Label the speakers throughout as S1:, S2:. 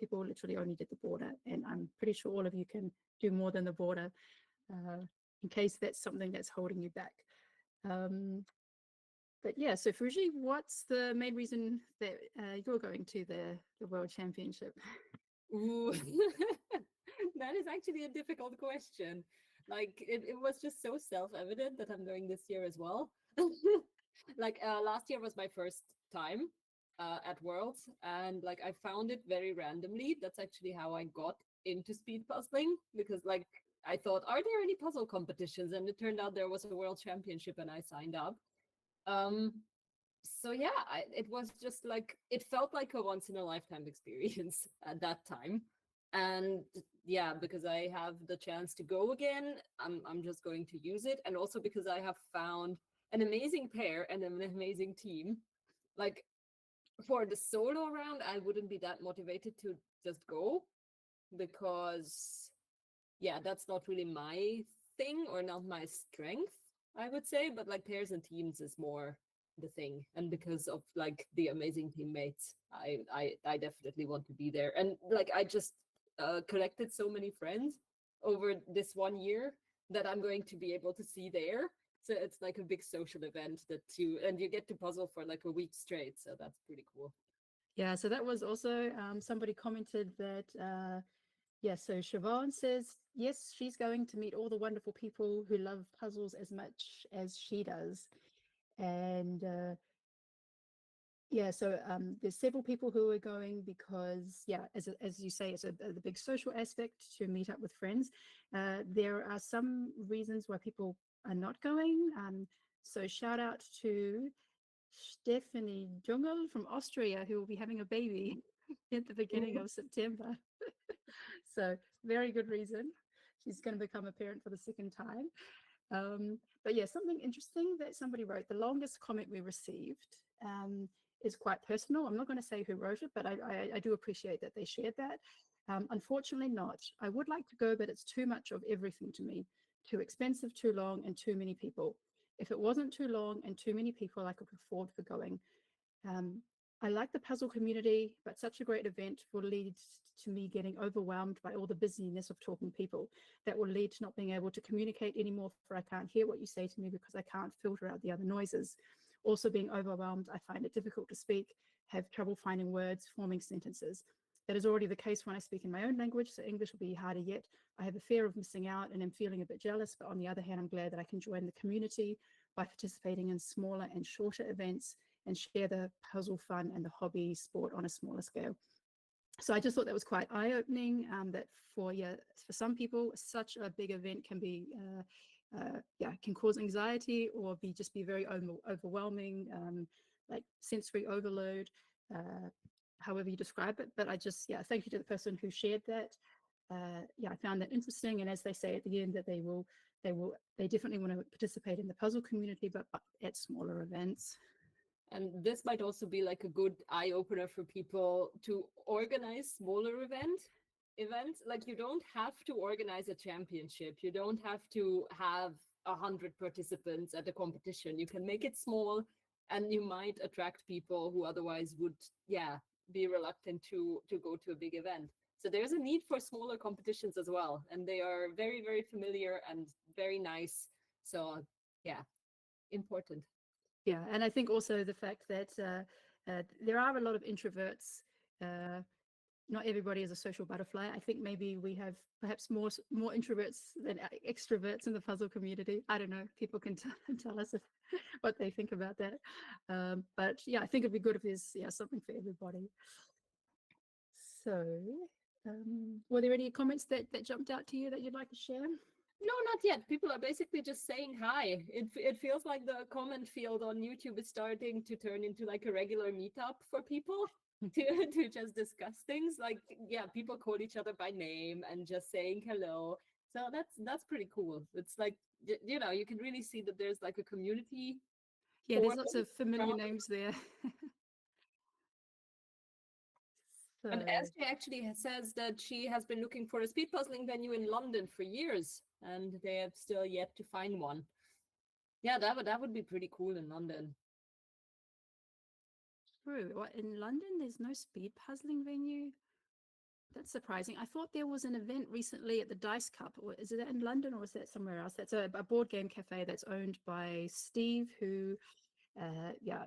S1: people literally only did the border, and I'm pretty sure all of you can do more than the border, in case that's something that's holding you back. But yeah, so Fuji, what's the main reason that you're going to the World Championship?
S2: Ooh, that is actually a difficult question. Like it was just so self-evident that I'm going this year as well. Like last year was my first time at Worlds, and like I found it very randomly. That's actually how I got into speed puzzling, because like I thought, are there any puzzle competitions? And it turned out there was a world championship, and I signed up. Um, so yeah, it was just like, it felt like a once in a lifetime experience at that time. And yeah, because I have the chance to go again, I'm just going to use it. And also because I have found an amazing pair and an amazing team. Like for the solo round, I wouldn't be that motivated to just go, because yeah, that's not really my thing, or not my strength, I would say. But like pairs and teams is more the thing, and because of like the amazing teammates, I definitely want to be there. And like I just collected so many friends over this 1 year that I'm going to be able to see there. So it's like a big social event that you get to puzzle for like a week straight. So that's pretty cool.
S1: Yeah, so that was also somebody commented that yeah, so Siobhan says yes, she's going to meet all the wonderful people who love puzzles as much as she does. And yeah, so there's several people who are going because, yeah, as you say, it's the big social aspect to meet up with friends. There are some reasons why people are not going. So shout out to Stephanie Jungel from Austria, who will be having a baby at the beginning of September. So very good reason. She's going to become a parent for the second time. But yeah, something interesting that somebody wrote, the longest comment we received is quite personal. I'm not going to say who wrote it, but I do appreciate that they shared that. Unfortunately not. I would like to go, but it's too much of everything to me. Too expensive, too long, and too many people. If it wasn't too long and too many people, I could afford for going. I like the puzzle community, but such a great event will lead to me getting overwhelmed by all the busyness of talking people. That will lead to not being able to communicate anymore, for I can't hear what you say to me because I can't filter out the other noises. Also being overwhelmed, I find it difficult to speak, have trouble finding words, forming sentences. That is already the case when I speak in my own language, so English will be harder yet. I have a fear of missing out and am feeling a bit jealous, but on the other hand, I'm glad that I can join the community by participating in smaller and shorter events and share the puzzle fun and the hobby sport on a smaller scale. So I just thought that was quite eye-opening, that for some people, such a big event can be, can cause anxiety or just be very overwhelming, like sensory overload, however you describe it. But I just, thank you to the person who shared that. I found that interesting. And as they say at the end, that they definitely want to participate in the puzzle community, but at smaller events.
S2: And this might also be like a good eye opener for people to organize smaller events. Like you don't have to organize a championship. You don't have to have 100 participants at a competition. You can make it small, and you might attract people who otherwise would, be reluctant to go to a big event. So there's a need for smaller competitions as well. And they are very, very familiar and very nice. So yeah, important.
S1: Yeah, and I think also the fact that there are a lot of introverts. Not everybody is a social butterfly. I think maybe we have perhaps more introverts than extroverts in the puzzle community. I don't know. People can tell us what they think about that. But yeah, I think it'd be good if there's something for everybody. So, were there any comments that jumped out to you that you'd like to share?
S2: No, not yet. People are basically just saying hi. It feels like the comment field on YouTube is starting to turn into like a regular meetup for people to just discuss things. Like, yeah, people call each other by name and just saying hello. So that's pretty cool. It's like, you can really see that there's like a community.
S1: Yeah, there's lots of familiar names there.
S2: And Esther actually says that she has been looking for a speed puzzling venue in London for years, and they have still yet to find one. Yeah, that would be pretty cool in London.
S1: True. What, in London, there's no speed puzzling venue? That's surprising. I thought there was an event recently at the Dice Cup. Or is it in London or is that somewhere else? That's a board game cafe that's owned by Steve, who, yeah,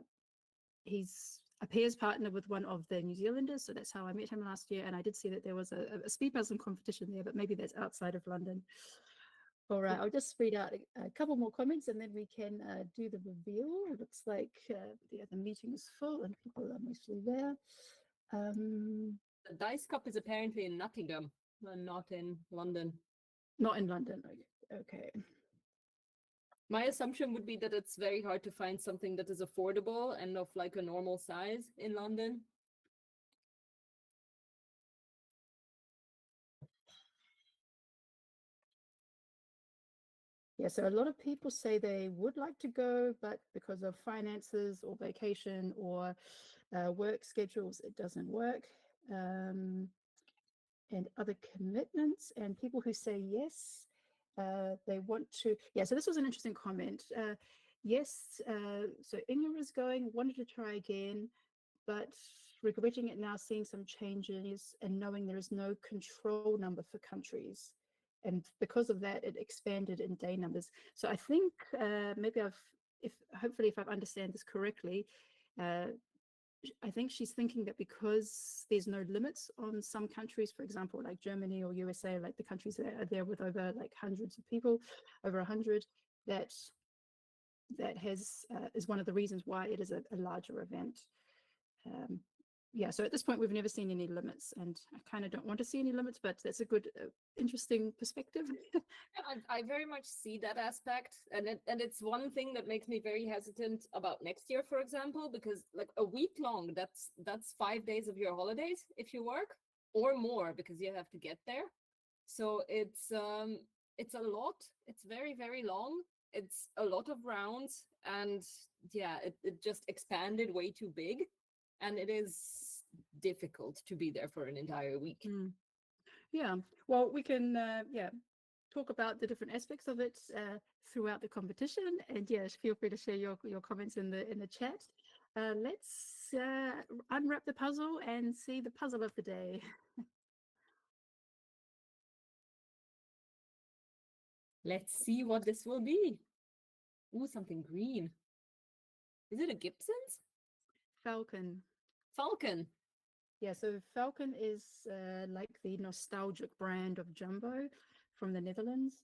S1: he's a peers partner with one of the New Zealanders. So that's how I met him last year. And I did see that there was a speed puzzle competition there, but maybe that's outside of London. All right, I'll just read out a couple more comments and then we can do the reveal. It looks like the meeting is full and people are mostly there.
S2: The Dice Cup is apparently in Nottingham, not in London.
S1: Not in London. Okay.
S2: My assumption would be that it's very hard to find something that is affordable and of like a normal size in London.
S1: Yeah, so a lot of people say they would like to go, but because of finances or vacation or work schedules, it doesn't work. And other commitments, and people who say yes, they want to. Yeah, so this was an interesting comment. Yes, so Inga is going, wanted to try again, but regretting it now, seeing some changes and knowing there is no control number for countries. And because of that, it expanded in day numbers. So I think maybe hopefully if I've understand this correctly, I think she's thinking that because there's no limits on some countries, for example, like Germany or USA, like the countries that are there with over like hundreds of people, over 100, that is one of the reasons why it is a larger event. Yeah, so at this point, we've never seen any limits, and I kind of don't want to see any limits, but that's a good, interesting perspective.
S2: I very much see that aspect, and it's one thing that makes me very hesitant about next year, for example, because like a week long, that's 5 days of your holidays if you work, or more because you have to get there. So it's a lot. It's very, very long. It's a lot of rounds, and yeah, it just expanded way too big. And it is difficult to be there for an entire week.
S1: Yeah, well, we can talk about the different aspects of it throughout the competition, and yes, feel free to share your comments in the chat. Let's unwrap the puzzle and see the puzzle of the day.
S2: Let's see what this will be. Ooh, something green. Is it a Gibson's?
S1: Falcon.
S2: Falcon.
S1: Yeah, so Falcon is like the nostalgic brand of Jumbo from the Netherlands,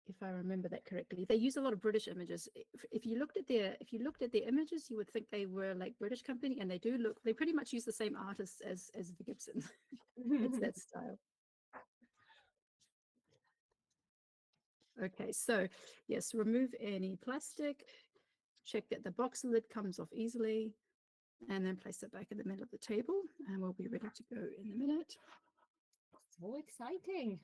S1: if I remember that correctly. They use a lot of British images. If you looked at their images, you would think they were like British company, and they pretty much use the same artists as the Gibsons. It's that style. Okay, so yes, remove any plastic, check that the box lid comes off easily, and then place it back in the middle of the table, and we'll be ready to go in a minute.
S2: So exciting.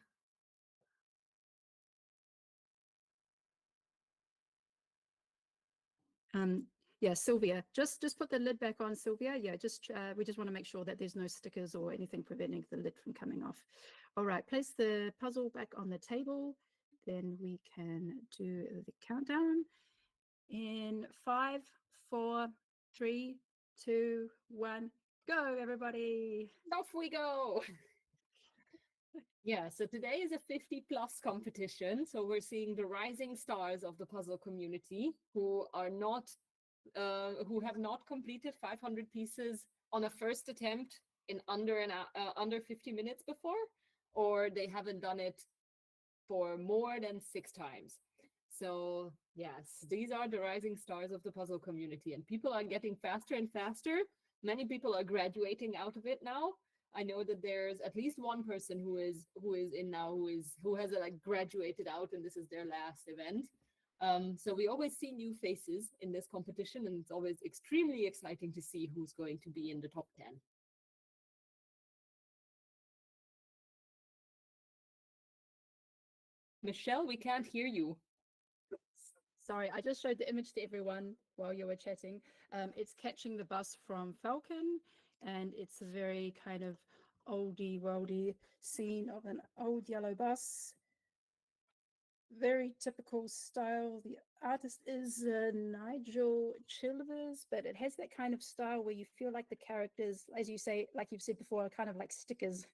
S1: Yeah, Sylvia, just put the lid back on, Sylvia. Yeah, we just want to make sure that there's no stickers or anything preventing the lid from coming off. All right, place the puzzle back on the table. Then we can do the countdown in 5, 4, 3, 2, 1, go, everybody.
S2: Off we go. Yeah, so today is a 50+ competition. So we're seeing the rising stars of the puzzle community who have not completed 500 pieces on a first attempt in under 50 minutes before, or they haven't done it for more than 6 times. So yes, these are the rising stars of the puzzle community, and people are getting faster and faster. Many people are graduating out of it now. I know that there's at least one person who is in now who has like graduated out, and this is their last event. So we always see new faces in this competition, and it's always extremely exciting to see who's going to be in the top 10. Michelle, we can't hear you.
S1: Sorry, I just showed the image to everyone while you were chatting. It's catching the bus from Falcon, and it's a very kind of oldie worldy scene of an old yellow bus. very typical style. The artist is Nigel Chilvers, but it has that kind of style where you feel like the characters, as you say, like you've said before, are kind of like stickers,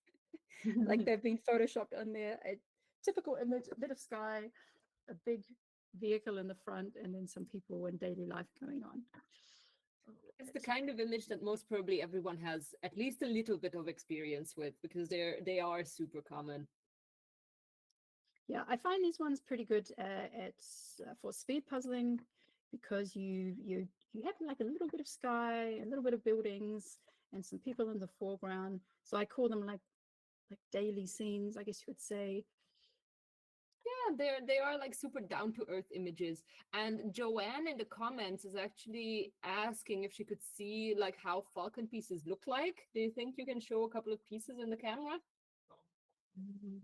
S1: like they've been photoshopped on there. A typical image, a bit of sky, a big vehicle in the front, and then some people in daily life going on.
S2: It's the kind of image that most probably everyone has at least a little bit of experience with, because they are super common.
S1: Yeah, I find these ones pretty good at for speed puzzling, because you have like a little bit of sky, a little bit of buildings, and some people in the foreground. So I call them like daily scenes, I guess you would say.
S2: Yeah, they are like super down to earth images. And Joanne in the comments is actually asking if she could see like how falcon pieces look like. Do you think you can show a couple of pieces in the camera?
S1: Mm.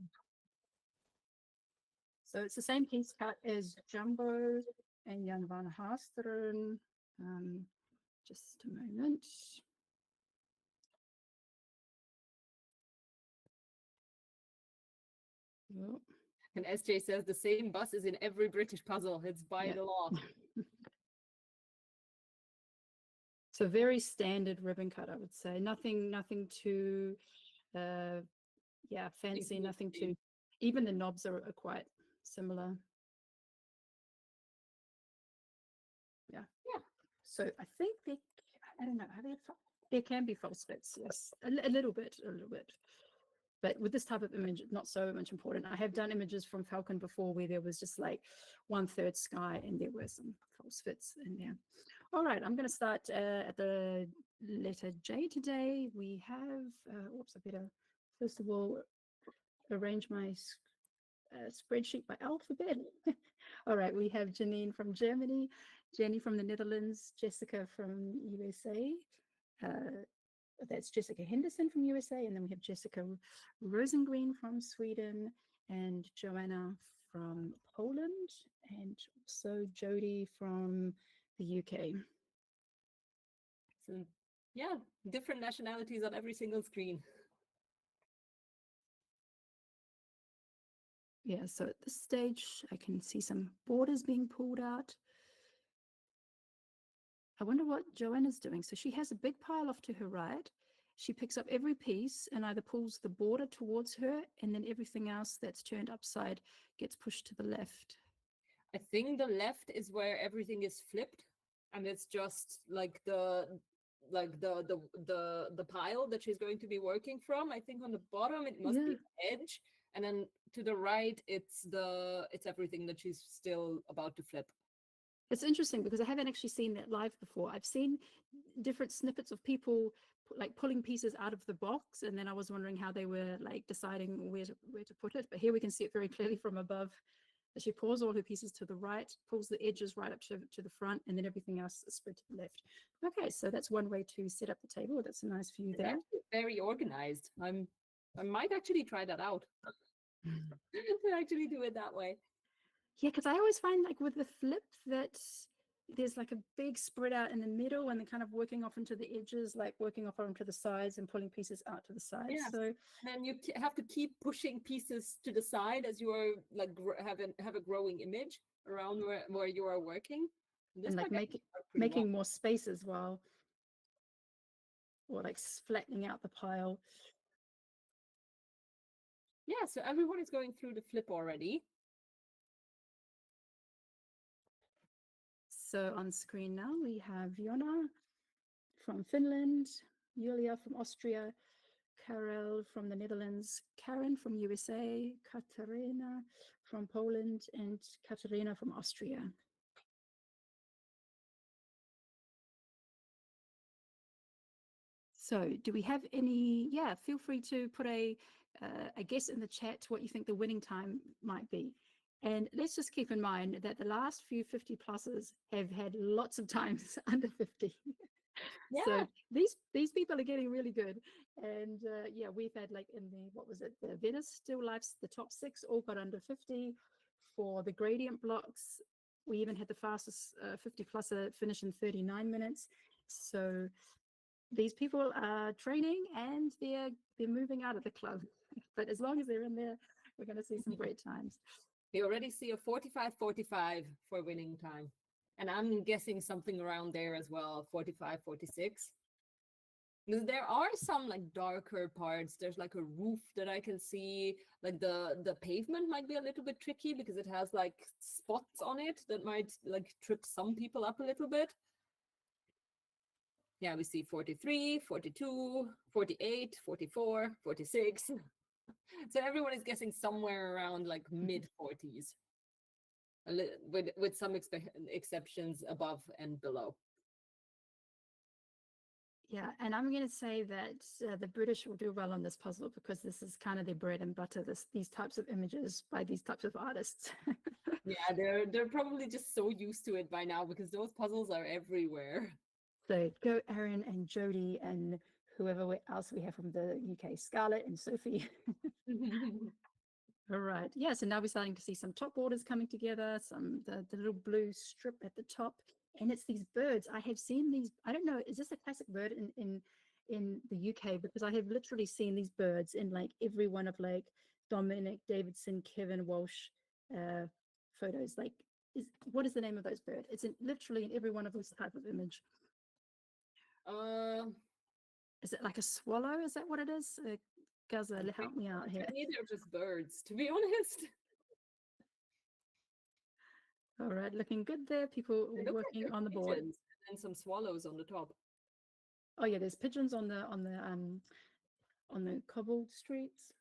S1: So it's the same piece cut as Jumbo and Jan van Hasteren. Just a moment. Oh,
S2: And SJ says the same bus is in every British puzzle. It's by
S1: yeah.
S2: the law.
S1: So very standard ribbon cut, I would say. Nothing too yeah, fancy, nothing too, even the knobs are quite similar. Yeah.
S2: Yeah.
S1: So I think I don't know, there can be false fits, yes, a little bit. But with this type of image, not so much important. I have done images from Falcon before where there was just like 1/3 sky and there were some false fits in there. All right, I'm going to start at the letter J today. We have, oops, I better first of all arrange my spreadsheet by alphabet. All right, we have Janine from Germany, Jenny from the Netherlands, Jessica from USA. That's Jessica Henderson from USA, and then we have Jessica Rosengreen from Sweden, and Joanna from Poland, and also Jody from the UK.
S2: So yeah, different nationalities on every single screen.
S1: Yeah, so at this stage, I can see some borders being pulled out. I wonder what Joanna's doing. So she has a big pile off to her right. She picks up every piece and either pulls the border towards her, and then everything else that's turned upside gets pushed to the left.
S2: I think the left is where everything is flipped, and it's just like the pile that she's going to be working from. I think on the bottom it must be the edge, and then to the right it's everything that she's still about to flip.
S1: It's interesting because I haven't actually seen that live before. I've seen different snippets of people like pulling pieces out of the box, and then I was wondering how they were like deciding where to put it. But here we can see it very clearly from above. She pulls all her pieces to the right, pulls the edges right up to the front, and then everything else is spread to the left. Okay, so that's one way to set up the table. That's a nice view there.
S2: Very organized. I might actually try that out. To actually do it that way.
S1: Yeah, because I always find like with the flip that there's like a big spread out in the middle and then kind of working off into the edges, like working off onto the sides and pulling pieces out to the sides.
S2: Yeah.
S1: So
S2: and then you have to keep pushing pieces to the side as you are like have a growing image around where you are working.
S1: And like making more space as well, or like flattening out the pile.
S2: Yeah, so everyone is going through the flip already.
S1: So on screen now we have Jonna from Finland, Julia from Austria, Karel from the Netherlands, Karen from USA, Katarina from Poland, and Katarina from Austria. So do we have any, yeah, feel free to put a guess in the chat what you think the winning time might be. And let's just keep in mind that the last few 50 pluses have had lots of times under 50.
S2: Yeah.
S1: So these people are getting really good. And yeah, we've had like in the, what was it, the Venice Still Lifes, the top 6 all got under 50. For the gradient blocks, we even had the fastest 50 pluser finish in 39 minutes. So these people are training and they're moving out of the club. But as long as they're in there, we're going to see some great times.
S2: We already see a 45-45 for winning time. And I'm guessing something around there as well, 45-46. Because there are some like darker parts. There's like a roof that I can see. Like the pavement might be a little bit tricky because it has like spots on it that might like trip some people up a little bit. Yeah, we see 43, 42, 48, 44, 46. So everyone is guessing somewhere around like mid 40s, with some exceptions above and below.
S1: Yeah, and I'm going to say that the British will do well on this puzzle because this is kind of their bread and butter, these types of images by these types of artists.
S2: Yeah, they're probably just so used to it by now because those puzzles are everywhere.
S1: So go Aaron and Jody and whoever else we have from the UK, Scarlett and Sophie. All right. Yeah, so now we're starting to see some top borders coming together, the little blue strip at the top, and it's these birds. I have seen these. I don't know, is this a classic bird in the UK? Because I have literally seen these birds in like every one of like Dominic Davidson, Kevin Walsh photos. Like, what is the name of those birds? It's literally in every one of this type of image.
S2: uh,
S1: Is it like a swallow? Is that what it is? Gaza, help me out here.
S2: to me, they're just birds, to be honest.
S1: All right, looking good there. People
S2: They look like
S1: working
S2: they're
S1: on the board.
S2: pigeons and some swallows on the top.
S1: Oh yeah, there's pigeons on the cobbled streets.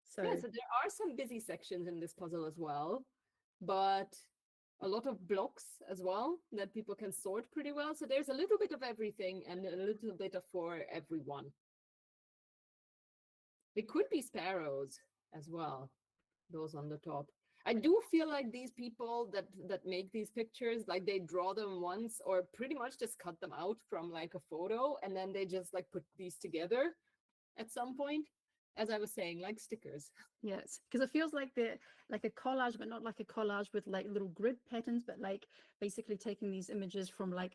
S1: So
S2: Yeah, so there are some busy sections in this puzzle as well, but a lot of blocks as well that people can sort pretty well. So there's a little bit of everything and a little bit of for everyone. It could be sparrows as well, those on the top. I do feel like these people that make these pictures, like they draw them once or pretty much just cut them out from like a photo and then they just like put these together at some point. As I was saying, like stickers.
S1: yes, because it feels like they're like a collage, but not like a collage with like little grid patterns, but like basically taking these images from like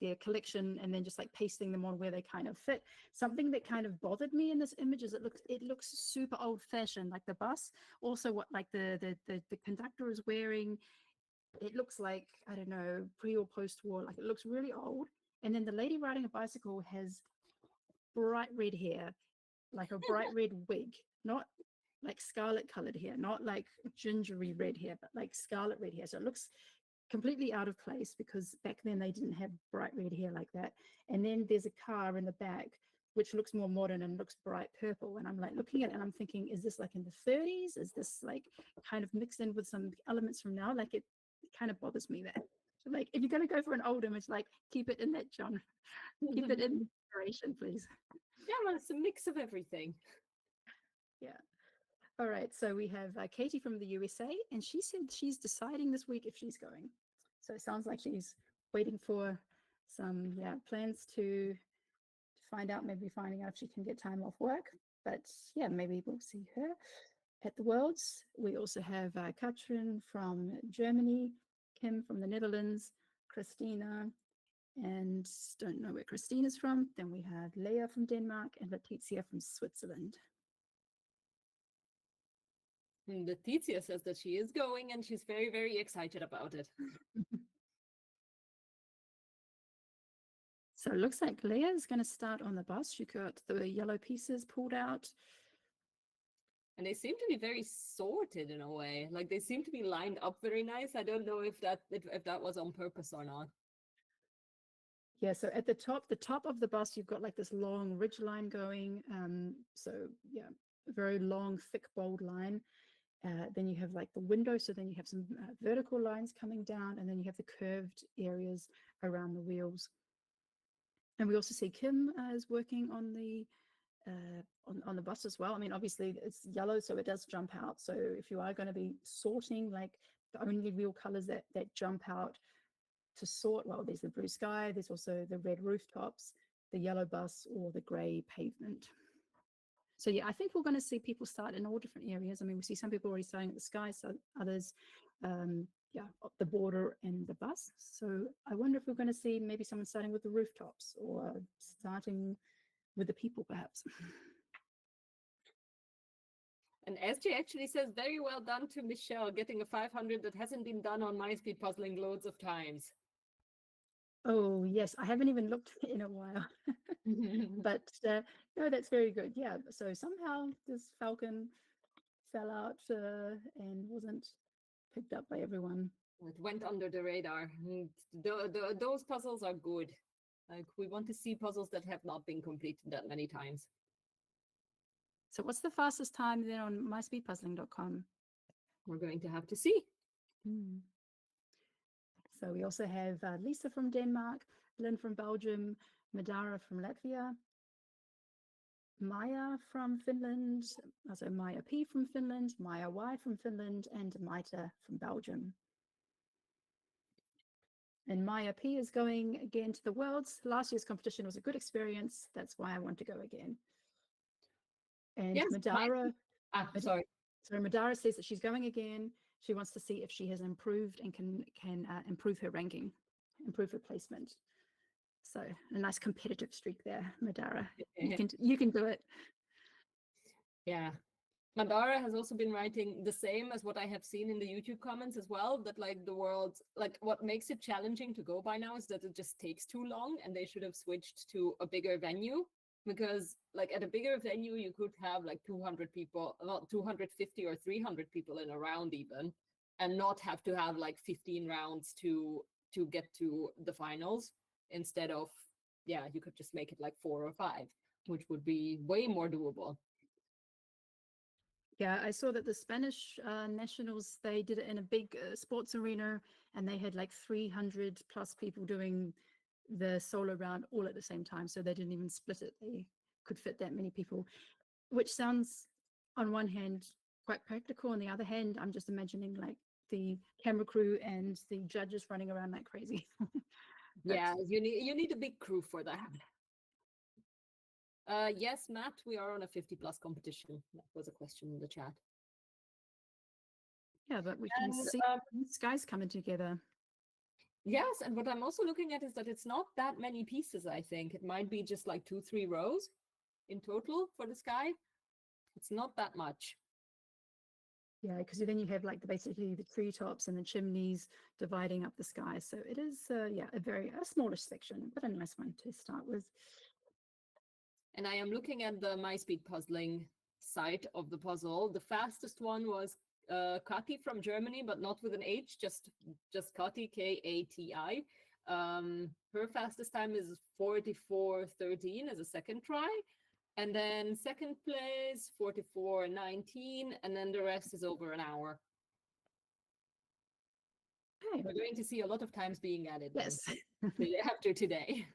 S1: their collection and then just like pasting them on where they kind of fit. Something that kind of bothered me in this image is it looks super old fashioned, like the bus. Also, what like the conductor is wearing, it looks like, I don't know, pre or post war. Like it looks really old. And then the lady riding a bicycle has bright red hair, like a bright red wig, not like scarlet colored hair, not like gingery red hair, but like scarlet red hair. So it looks completely out of place because back then they didn't have bright red hair like that. And then there's a car in the back which looks more modern and looks bright purple. And I'm like looking at it and I'm thinking, is this like in the 30s? Is this like kind of mixed in with some elements from now? Like it kind of bothers me that. Like if you're going to go for an old image, like keep it in that genre, keep it in inspiration, please.
S2: Yeah, well, it's a mix of everything.
S1: Yeah. All right. So we have Katie from the USA, and she said she's deciding this week if she's going. So it sounds like she's waiting for some plans to find out, maybe finding out if she can get time off work. But yeah, maybe we'll see her at the Worlds. We also have Katrin from Germany, Kim from the Netherlands, Christina, and don't know where Christina's from. Then we have Leah from Denmark and Letizia from Switzerland.
S2: And Letizia says that she is going and she's very, very excited about it.
S1: So it looks like Leah is going to start on the bus. She got the yellow pieces pulled out.
S2: And they seem to be very sorted in a way. Like they seem to be lined up very nice. I don't know if that was on purpose or not.
S1: Yeah, so at the top of the bus, you've got like this long ridge line going. So yeah, a very long, thick, bold line. Then you have like the window. So then you have some vertical lines coming down, and then you have the curved areas around the wheels. And we also see Kim is working on the on the bus as well. I mean, obviously it's yellow, so it does jump out. So if you are going to be sorting, like the only real colors that jump out to sort, well, there's the blue sky, there's also the red rooftops, the yellow bus, or the gray pavement. So yeah, I think we're going to see people start in all different areas. I mean, we see some people already starting at the sky, so others the border and the bus. So I wonder if we're going to see maybe someone starting with the rooftops or starting with the people perhaps.
S2: And SJ actually says, very well done to Michelle, getting a 500 that hasn't been done on my speed puzzling loads of times.
S1: Oh, yes. I haven't even looked in a while. But no, that's very good. Yeah. So somehow this falcon fell out and wasn't picked up by everyone.
S2: It went under the radar. Those puzzles are good. Like, we want to see puzzles that have not been completed that many times.
S1: So what's the fastest time then on myspeedpuzzling.com?
S2: We're going to have to see.
S1: Hmm. So we also have Lisa from Denmark, Lynn from Belgium, Madara from Latvia, Maya from Finland, also Maya P from Finland, Maya Y from Finland, and Maita from Belgium. And Maya P is going again to the Worlds. Last year's competition was a good experience. That's why I want to go again. And
S2: Yes,
S1: Madara,
S2: sorry.
S1: so Madara says that she's going again. She wants to see if she has improved and can improve her ranking, improve her placement. So a nice competitive streak there, Madara. You can do it.
S2: Yeah. Madara has also been writing the same as what I have seen in the YouTube comments as well, that like the world, like what makes it challenging to go by now is that it just takes too long and they should have switched to a bigger venue, because like at a bigger venue you could have like 200 people, not 250 or 300 people in a round even, and not have to have like 15 rounds to get to the finals. Instead of, yeah, you could just make it like 4 or 5, which would be way more doable.
S1: Yeah, I saw that the Spanish nationals, they did it in a big sports arena, and they had like 300 plus people doing the solo round all at the same time. So they didn't even split it. They could fit that many people, which sounds on one hand quite practical. On the other hand, I'm just imagining like the camera crew and the judges running around like crazy.
S2: Yeah, you need a big crew for that. Yes, Matt, we are on a 50 plus competition. That was a question in the chat.
S1: Yeah, but we can see skies coming together.
S2: Yes, and what I'm also looking at is that it's not that many pieces, I think. It might be just like 2-3 rows in total for the sky. It's not that much.
S1: Yeah, because then you have like basically the treetops and the chimneys dividing up the sky. So it is, yeah, a smallish section, but a nice one to start with.
S2: And I am looking at the My Speed Puzzling site of the puzzle. The fastest one was Kati from Germany, but not with an H, just Kati, Kati. Her fastest time is 44:13 as a second try. And then second place, 44:19, and then the rest is over an hour.
S1: Okay.
S2: We're going to see a lot of times being added.
S1: Yes.
S2: After today.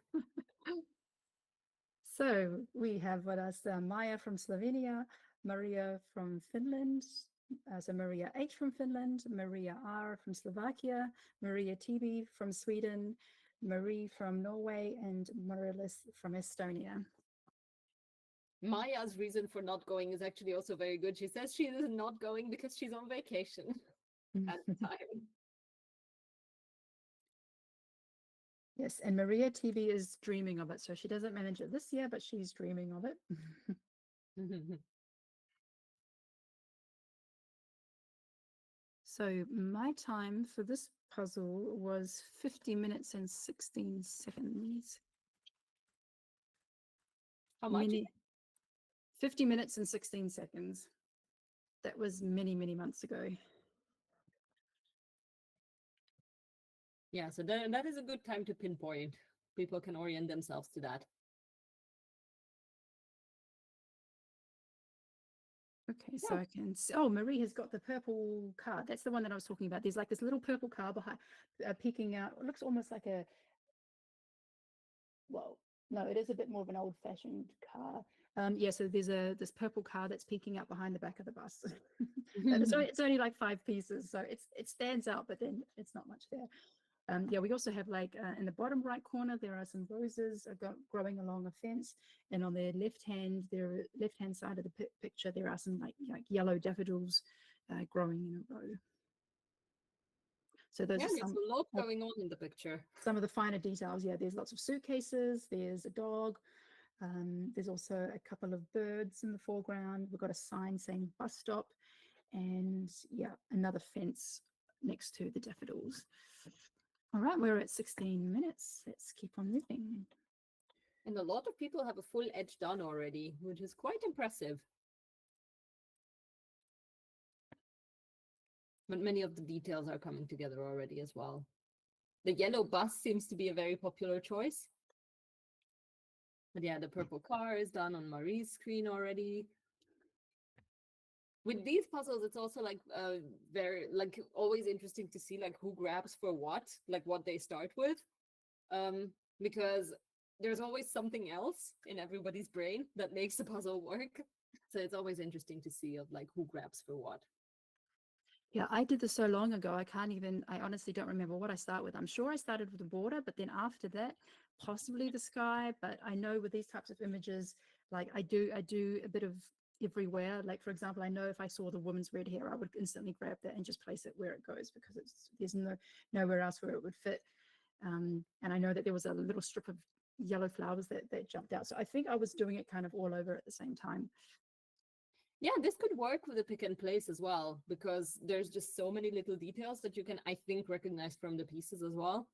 S1: So we have what else? Maya from Slovenia, Maria from Finland, so Maria H from Finland, Maria R from Slovakia, Maria TB from Sweden, Marie from Norway, and Marilis from Estonia.
S2: Maya's reason for not going is actually also very good. She says she is not going because she's on vacation at the time.
S1: Yes, and Maria TV is dreaming of it. So she doesn't manage it this year, but she's dreaming of it. So my time for this puzzle was 50 minutes and 16 seconds.
S2: How much?
S1: 50 minutes and 16 seconds. That was many, many months ago.
S2: Yeah, so that is a good time to pinpoint. People can orient themselves to that.
S1: Okay, so I can see, oh, Marie has got the purple car. That's the one that I was talking about. There's like this little purple car behind, peeking out. It looks almost like a, well, no, it is a bit more of an old-fashioned car. Yeah, so there's this purple car that's peeking out behind the back of the bus. And it's only like 5 pieces, so it stands out, but then it's not much there. Yeah, we also have like in the bottom right corner, there are some roses growing along a fence, and on the left hand side of the picture, there are some like yellow daffodils growing in a row. So those are
S2: there's a lot going on in the picture.
S1: Some of the finer details. Yeah, there's lots of suitcases. There's a dog. There's also a couple of birds in the foreground. We've got a sign saying bus stop, and yeah, another fence next to the daffodils. All right, we're at 16 minutes. Let's keep on moving.
S2: And a lot of people have a full edge done already, which is quite impressive. But many of the details are coming together already as well. The yellow bus seems to be a very popular choice. But yeah, the purple car is done on Marie's screen already. With these puzzles, it's also like very like always interesting to see like who grabs for what they start with. Because there's always something else in everybody's brain that makes the puzzle work. So it's always interesting to see of like who grabs for what.
S1: Yeah, I did this so long ago. I honestly don't remember what I start with. I'm sure I started with the border, but then after that, possibly the sky. But I know with these types of images, like I do a bit of everywhere. Like, for example, I know if I saw the woman's red hair, I would instantly grab that and just place it where it goes because there's nowhere else where it would fit. And I know that there was a little strip of yellow flowers that jumped out. So I think I was doing it kind of all over at the same time.
S2: Yeah, this could work with a pick and place as well, because there's just so many little details that you can, I think, recognize from the pieces as well.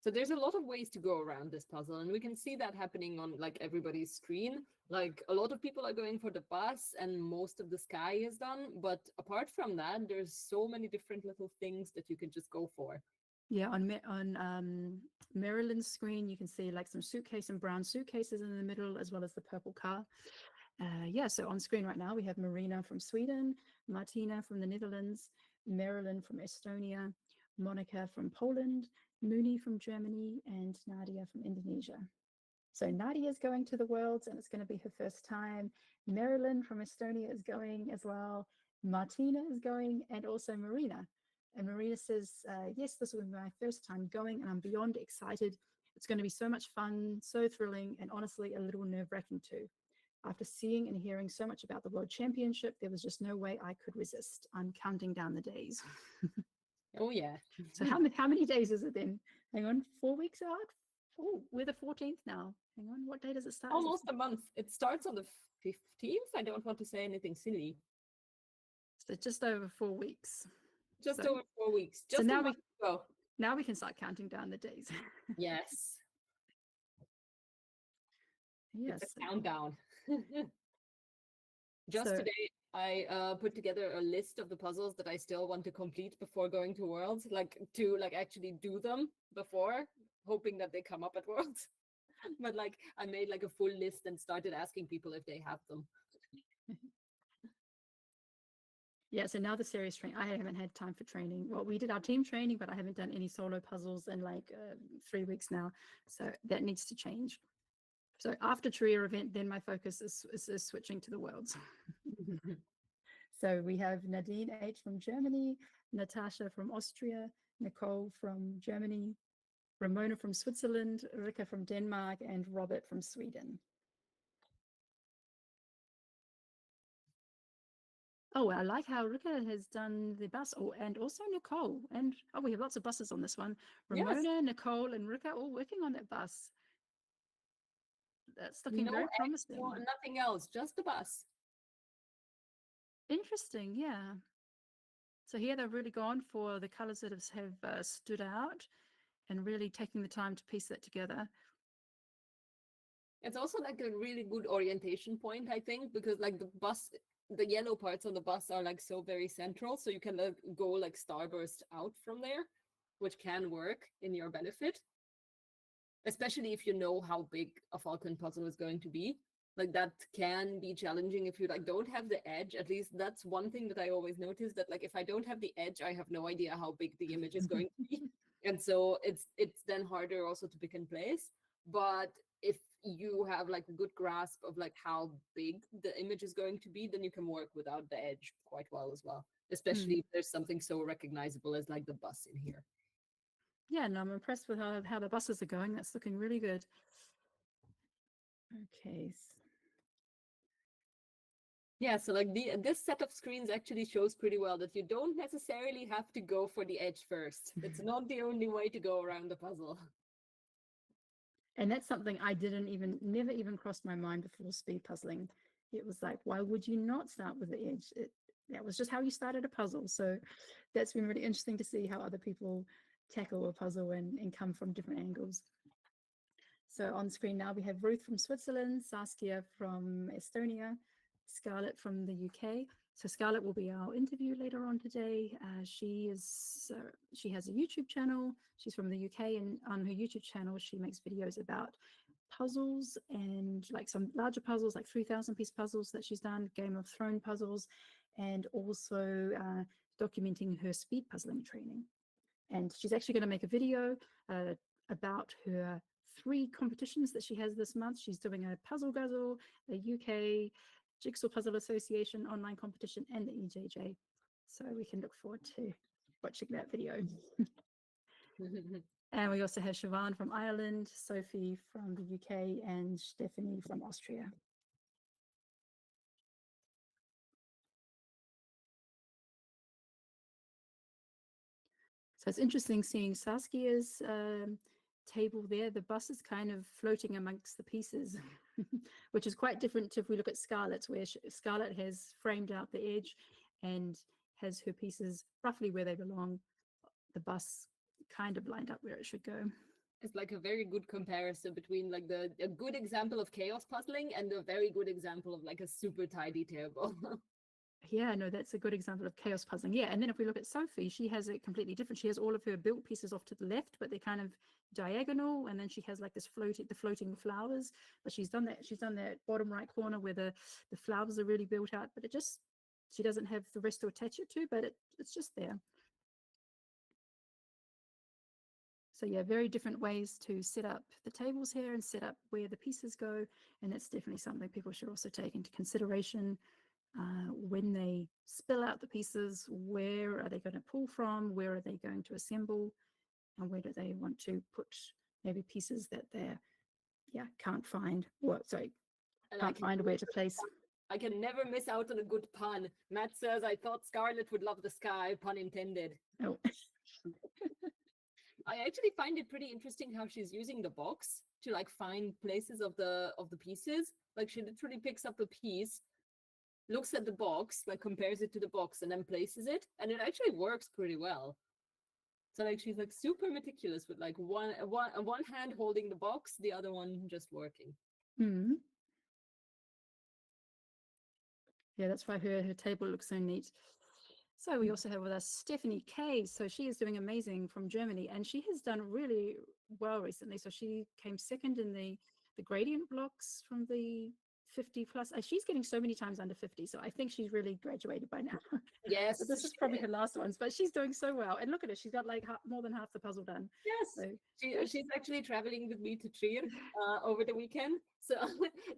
S2: So there's a lot of ways to go around this puzzle, and we can see that happening on like everybody's screen. Like a lot of people are going for the bus and most of the sky is done. But apart from that, there's so many different little things that you can just go for.
S1: Yeah, on Marilyn's screen, you can see like some suitcase and brown suitcases in the middle, as well as the purple car. Yeah, so on screen right now, we have Marina from Sweden, Martina from the Netherlands, Marilyn from Estonia, Monica from Poland, Mooney from Germany, and Nadia from Indonesia. So Nadia is going to the Worlds, and it's going to be her first time. Marilyn from Estonia is going as well. Martina is going, and also Marina. And Marina says, yes, this will be my first time going, and I'm beyond excited. It's going to be so much fun, so thrilling, and honestly, a little nerve-wracking too. After seeing and hearing so much about the World Championship, there was just no way I could resist. I'm counting down the days.
S2: Oh, yeah.
S1: So how many days is it then? Hang on, 4 weeks out? Oh, we're the 14th now. Hang on, what day does it start?
S2: Almost a month. It starts on the 15th. I don't want to say anything silly.
S1: So just over 4 weeks.
S2: Just over 4 weeks. Just
S1: so
S2: now we go.
S1: Now we can start counting down the days.
S2: Yes.
S1: Yes.
S2: It's a countdown. Just today, I put together a list of the puzzles that I still want to complete before going to Worlds, like to like actually do them before, hoping that they come up at Worlds. But like I made like a full list and started asking people if they have them.
S1: Yeah, so now the serious training. I haven't had time for training. Well, we did our team training, but I haven't done any solo puzzles in like 3 weeks now. So that needs to change. So after Trier event, then my focus is switching to the Worlds. So we have Nadine H from Germany, Natasha from Austria, Nicole from Germany, Ramona from Switzerland, Rika from Denmark, and Robert from Sweden. Oh, I like how Rika has done the bus, and also Nicole. And we have lots of buses on this one. Ramona, yes. Nicole, and Rika all working on that bus. That's looking very promising.
S2: Nothing else, just the bus.
S1: Interesting, yeah. So here they've really gone for the colors that have stood out and really taking the time to piece that together.
S2: It's also like a really good orientation point, I think, because like the yellow parts on the bus are like so very central, so you can go like starburst out from there, which can work in your benefit, especially if you know how big a Falcon puzzle is going to be. Like that can be challenging if you like don't have the edge. At least that's one thing that I always notice, that like if I don't have the edge, I have no idea how big the image is going to be, and so it's then harder also to pick and place. But if you have like a good grasp of like how big the image is going to be, then you can work without the edge quite well as well, especially if there's something so recognizable as like the bus in here.
S1: Yeah, and I'm impressed with how the buses are going. That's looking really good. Okay.
S2: Yeah, so like this set of screens actually shows pretty well that you don't necessarily have to go for the edge first. It's not the only way to go around the puzzle.
S1: And that's something I never even crossed my mind before speed puzzling. It was like, why would you not start with the edge? That was just how you started a puzzle. So that's been really interesting to see how other people tackle a puzzle and come from different angles. So on screen now we have Ruth from Switzerland, Saskia from Estonia, Scarlett from the UK. So Scarlett will be our interview later on today. She has a YouTube channel. She's from the UK, and on her YouTube channel she makes videos about puzzles and like some larger puzzles, like 3,000 piece puzzles that she's done, Game of Thrones puzzles, and also documenting her speed puzzling training. And she's actually going to make a video about her 3 competitions that she has this month. She's doing a Puzzle Guzzle, a UK Jigsaw Puzzle Association online competition, and the EJJ. So we can look forward to watching that video. And we also have Siobhan from Ireland, Sophie from the UK, and Stephanie from Austria. So it's interesting seeing Saskia's table there. The bus is kind of floating amongst the pieces, which is quite different to if we look at Scarlett's, where Scarlett has framed out the edge and has her pieces roughly where they belong. The bus kind of lined up where it should go.
S2: It's like a very good comparison between like a good example of chaos puzzling and a very good example of like a super tidy table.
S1: Yeah, no, that's a good example of chaos puzzling. Yeah, and then if we look at Sophie, she has it completely different. She has all of her built pieces off to the left, but they're kind of diagonal, and then she has like this floating flowers. But she's done that. She's done that bottom right corner where the flowers are really built out, but she doesn't have the rest to attach it to, but it's just there. So yeah, very different ways to set up the tables here and set up where the pieces go, and that's definitely something people should also take into consideration. When they spill out the pieces, where are they going to pull from? Where are they going to assemble? And where do they want to put maybe pieces that they can't find, can't find where to place.
S2: I can never miss out on a good pun. Matt says, I thought Scarlett would love the sky, pun intended.
S1: Oh.
S2: I actually find it pretty interesting how she's using the box to like find places of the pieces. Like she literally picks up a piece, looks at the box, like compares it to the box, and then places it, and it actually works pretty well. So like she's like super meticulous with like one hand holding the box, the other one just working.
S1: Mm. Yeah, that's why her table looks so neat. So we also have with us Stephanie K. So she is doing amazing from Germany, and she has done really well recently. So she came second in the gradient blocks from the 50 plus. She's getting so many times under 50, so I think she's really graduated by now.
S2: Yes.
S1: But this is probably her last ones, but she's doing so well. And look at her, she's got like more than half the puzzle done.
S2: Yes.
S1: So
S2: she's actually traveling with me to Trier over the weekend. So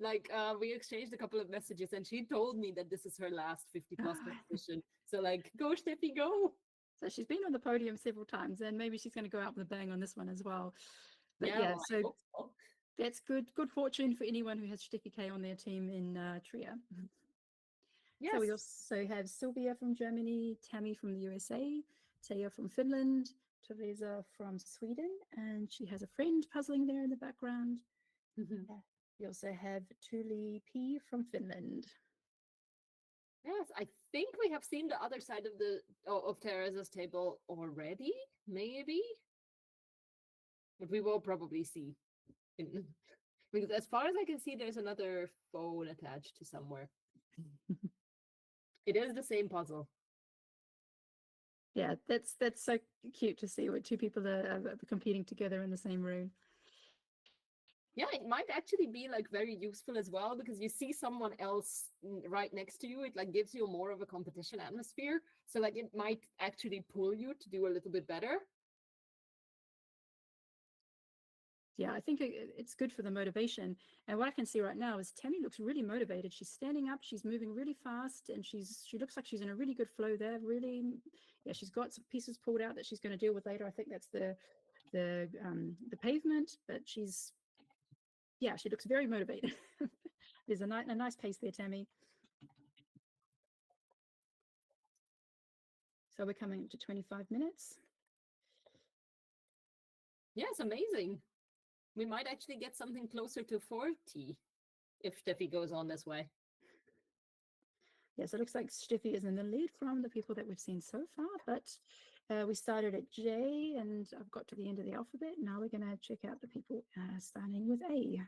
S2: like we exchanged a couple of messages, and she told me that this is her last 50 plus competition. So like, go Steffi, go.
S1: So she's been on the podium several times, and maybe she's going to go out with a bang on this one as well. But yeah,
S2: well,
S1: so that's good fortune for anyone who has Steffi K on their team in Trier. Yes. So we also have Sylvia from Germany, Tammy from the USA, Taya from Finland, Teresa from Sweden, and she has a friend puzzling there in the background. We also have Tuli P from Finland.
S2: Yes, I think we have seen the other side of Teresa's table already, maybe. But we will probably see. Because as far as I can see, there's another phone attached to somewhere. It is the same puzzle.
S1: Yeah, that's so cute to see what 2 people are competing together in the same room.
S2: Yeah, it might actually be like very useful as well, because you see someone else right next to you. It like gives you more of a competition atmosphere. So like it might actually pull you to do a little bit better.
S1: Yeah, I think it's good for the motivation. And what I can see right now is Tammy looks really motivated. She's standing up, she's moving really fast, and she looks like she's in a really good flow there. Really, yeah, she's got some pieces pulled out that she's going to deal with later. I think that's the pavement, but she looks very motivated. There's a nice pace there, Tammy. So we're coming up to 25 minutes.
S2: Yes, amazing. We might actually get something closer to 40 if Steffi goes on this way.
S1: Yes, it looks like Steffi is in the lead from the people that we've seen so far, but we started at J and I've got to the end of the alphabet. Now we're going to check out the people starting with A.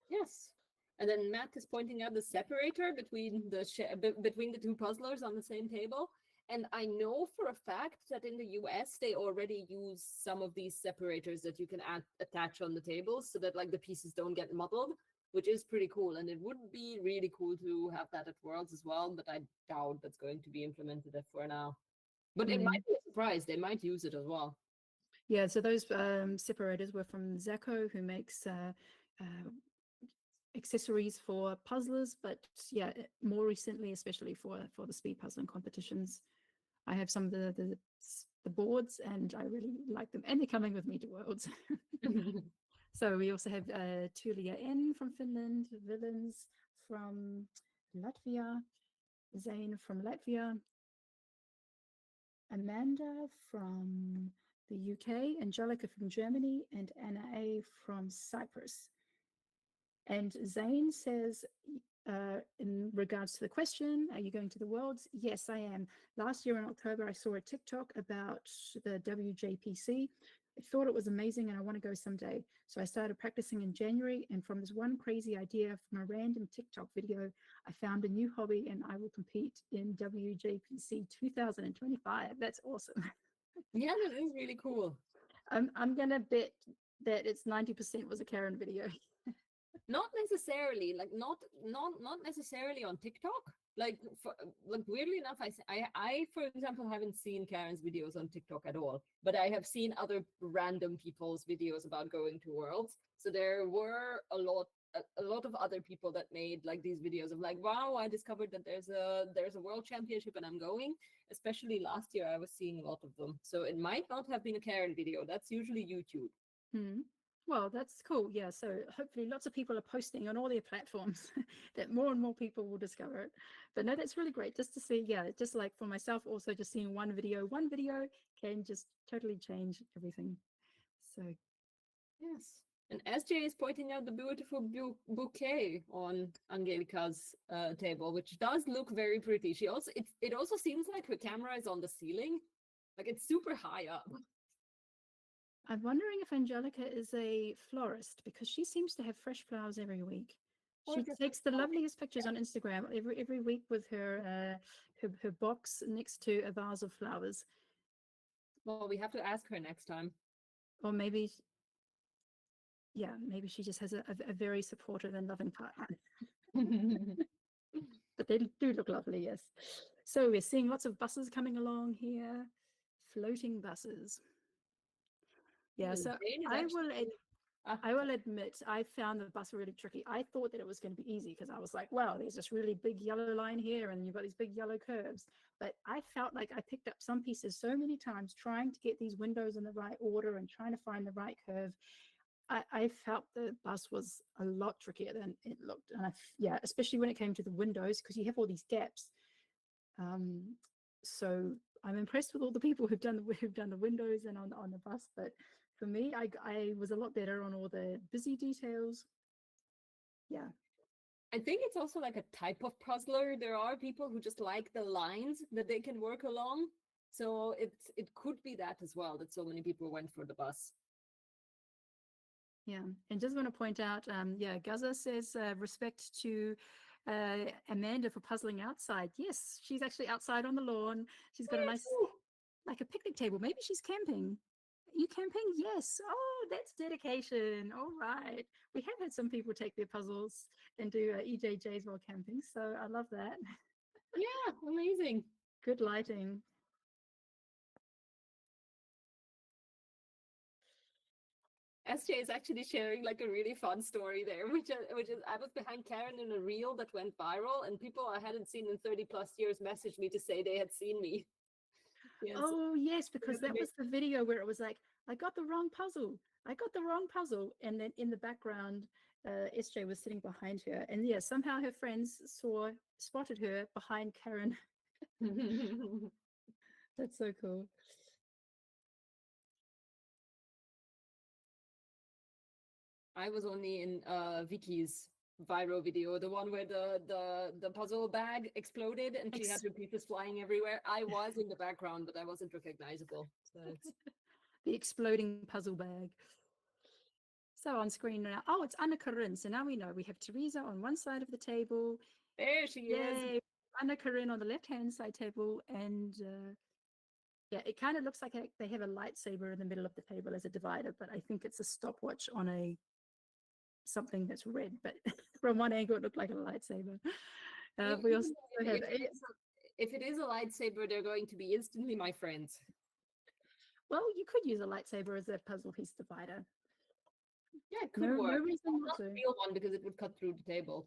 S2: Yes. And then Matt is pointing out the separator between between the two puzzlers on the same table. And I know for a fact that in the US they already use some of these separators that you can attach on the tables so that like the pieces don't get muddled, which is pretty cool. And it would be really cool to have that at Worlds as well, but I doubt that's going to be implemented for now. But it might be a surprise. They might use it as well.
S1: Yeah, so those separators were from Zaco, who makes accessories for puzzlers, but yeah, more recently, especially for the speed puzzling competitions. I have some of the boards and I really like them, and they're coming with me to Worlds. So we also have Tulia N from Finland, Villains from Latvia, Zane from Latvia, Amanda from the UK, Angelica from Germany, and Anna A from Cyprus. And Zane says, in regards to the question, are you going to the Worlds? Yes, I am. Last year in October, I saw a TikTok about the WJPC. I thought it was amazing and I want to go someday. So I started practicing in January, and from this one crazy idea from a random TikTok video, I found a new hobby and I will compete in WJPC 2025. That's awesome.
S2: Yeah, that is really cool.
S1: I'm going to bet that it's 90% was a Karen video.
S2: Not necessarily, like not necessarily on TikTok. Like weirdly enough, I for example haven't seen Karen's videos on TikTok at all, but I have seen other random people's videos about going to Worlds. So there were a lot of other people that made like these videos of like, wow, I discovered that there's a world championship and I'm going. Especially last year, I was seeing a lot of them. So it might not have been a Karen video. That's usually YouTube.
S1: Well, that's cool. Yeah. So hopefully lots of people are posting on all their platforms that more and more people will discover it. But no, that's really great just to see. Yeah. Just like for myself, also just seeing one video can just totally change everything. So,
S2: Yes. And SJ is pointing out the beautiful bouquet on Angelica's table, which does look very pretty. It also seems like her camera is on the ceiling, like it's super high up.
S1: I'm wondering if Angelica is a florist because she seems to have fresh flowers every week. She takes the loveliest pictures on Instagram every week with her her box next to a vase of flowers.
S2: Well, we have to ask her next time.
S1: Or maybe, yeah, maybe she just has a very supportive and loving partner. But they do look lovely, yes. So we're seeing lots of buses coming along here, floating buses. Yeah, so I will admit, I found the bus really tricky. I thought that it was going to be easy because I was like, wow, there's this really big yellow line here and you've got these big yellow curves. But I felt like I picked up some pieces so many times trying to get these windows in the right order and trying to find the right curve. I felt the bus was a lot trickier than it looked. And yeah, especially when it came to the windows, because you have all these gaps. So I'm impressed with all the people who've done the windows and on the bus, but for me, I was a lot better on all the busy details. Yeah.
S2: I think it's also like a type of puzzler. There are people who just like the lines that they can work along. So it could be that as well, that so many people went for the bus.
S1: Yeah, and just want to point out, yeah, Gaza says respect to Amanda for puzzling outside. Yes, she's actually outside on the lawn. She's got a nice, like a picnic table. Maybe she's camping. Are you camping? Yes. Oh, that's dedication. All right. We have had some people take their puzzles and do EJJs while camping. So I love that.
S2: Yeah, amazing.
S1: Good lighting.
S2: SJ is actually sharing like a really fun story there, which is I was behind Karen in a reel that went viral, and people I hadn't seen in 30 plus years messaged me to say they had seen me.
S1: Yes. Oh yes, because that was the video where it was like, I got the wrong puzzle. I got the wrong puzzle. And then in the background, SJ was sitting behind her. And yeah, somehow her friends spotted her behind Karen. That's so cool.
S2: I was only in Vicky's viral video, the one where the puzzle bag exploded and she had her pieces flying everywhere. I was in the background, but I wasn't recognizable. So it's
S1: The exploding puzzle bag. So on screen now, oh, it's Anna Karin. So now we know we have Teresa on one side of the table.
S2: there she is.
S1: Yay! Anna Karin on the left-hand side table, and yeah, it kind of looks like they have a lightsaber in the middle of the table as a divider, but I think it's a stopwatch on a something that's red. But from one angle, it looked like a lightsaber. We also have
S2: If it is a lightsaber, they're going to be instantly my friends.
S1: well, you could use a lightsaber as a puzzle piece divider.
S2: Yeah, it could work.
S1: No reason
S2: not
S1: not
S2: a
S1: to.
S2: real one because it would cut through the table.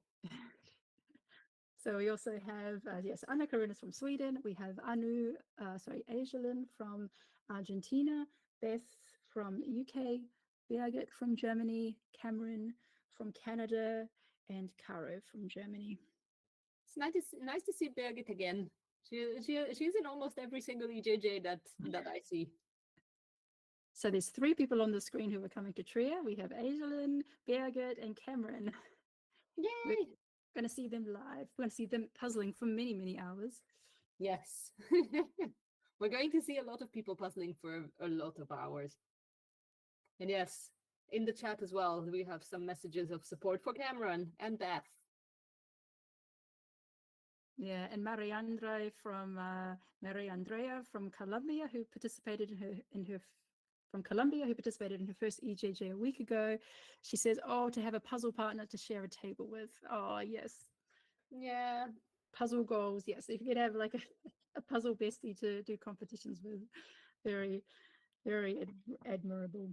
S1: So we also have, yes, Anna Karin is from Sweden. We have Aiselin from Argentina, Beth from UK, Birgit from Germany, Cameron from Canada, and Caro from Germany.
S2: It's nice to see Birgit again. She's in almost every single EJJ that I see.
S1: So there's 3 people on the screen who are coming to Trier. We have Aiselin, Birgit, and Cameron.
S2: Yay!
S1: We're going to see them live. We're going to see them puzzling for many, many hours.
S2: Yes. We're going to see a lot of people puzzling for a lot of hours. And yes, in the chat as well, we have some messages of support for Cameron and Beth.
S1: Yeah, and Mariandrea from Colombia, who participated from Colombia, who participated in her first EJJ a week ago. She says, "Oh, to have a puzzle partner to share a table with." Oh, yes.
S2: Yeah.
S1: Puzzle goals. Yes, if you could have like a puzzle bestie to do competitions with, very, very admirable.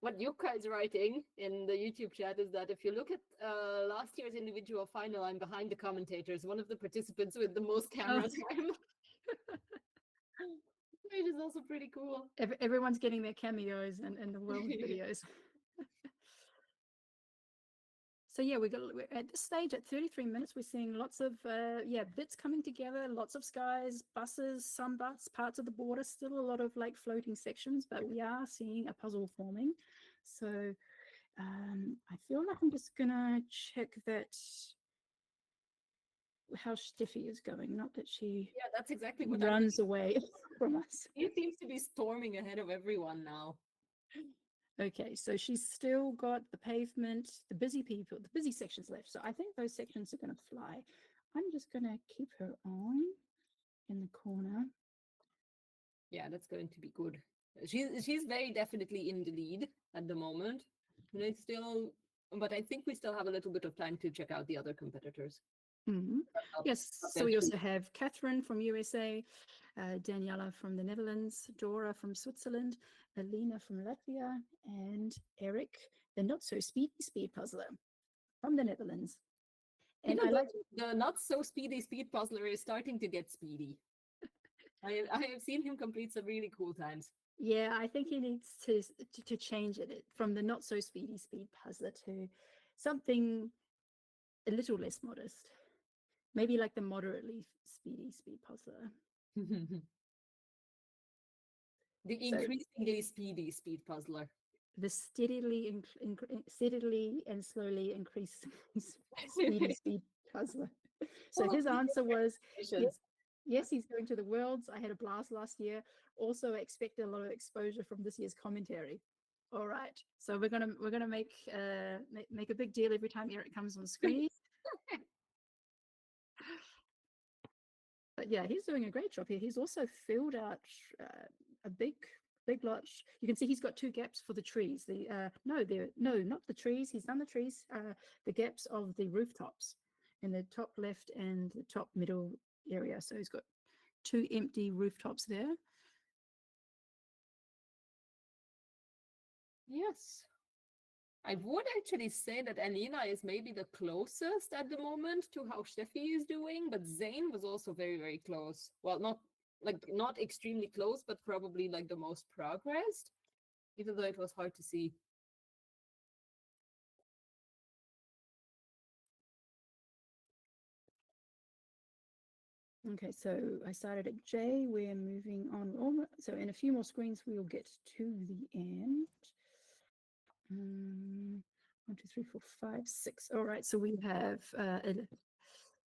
S2: What Yuka is writing in the YouTube chat is that if you look at last year's individual final, I'm behind the commentators, one of the participants with the most camera time. Which is also pretty cool.
S1: Everyone's getting their cameos and the world videos. So yeah, we're at this stage at 33 minutes. We're seeing lots of bits coming together, lots of skies, buses, some parts of the border, still a lot of like floating sections, but we are seeing a puzzle forming. So I feel like I'm just gonna check that how Steffi is going, not that she
S2: that's exactly what
S1: runs away from us.
S2: He seems to be storming ahead of everyone now.
S1: Okay, so she's still got the pavement, the busy people, the busy sections left. So I think those sections are going to fly. I'm just going to keep her on in the corner.
S2: Yeah, that's going to be good. She's very definitely in the lead at the moment. But I think we still have a little bit of time to check out the other competitors.
S1: Mm-hmm. Yes, so we also have Catherine from USA, Daniela from the Netherlands, Dora from Switzerland, Alina from Latvia, and Eric, the not so speedy speed puzzler from the Netherlands.
S2: And I like the not so speedy speed puzzler is starting to get speedy. I have seen him complete some really cool times.
S1: Yeah, I think he needs to change it from the not so speedy speed puzzler to something a little less modest. Maybe like the moderately speedy speed puzzler.
S2: The increasingly speedy speed puzzler.
S1: The steadily and slowly increasing speedy speed puzzler. So his answer was yes, he's going to the Worlds. I had a blast last year. Also expect a lot of exposure from this year's commentary. All right, so we're gonna make a big deal every time Eric comes on screen. But yeah, he's doing a great job here. He's also filled out a big lot. You can see he's got 2 gaps for the trees. No, not the trees. He's done the trees. The gaps of the rooftops in the top left and the top middle area. So he's got 2 empty rooftops there.
S2: Yes. I would actually say that Alina is maybe the closest at the moment to how Steffi is doing, but Zane was also very, very close. Well, not extremely close, but probably like the most progressed, even though it was hard to see.
S1: Okay, so I started at J. We're moving on. So in a few more screens, we'll get to the end. One, two, three, four, five, six. All right, so we have,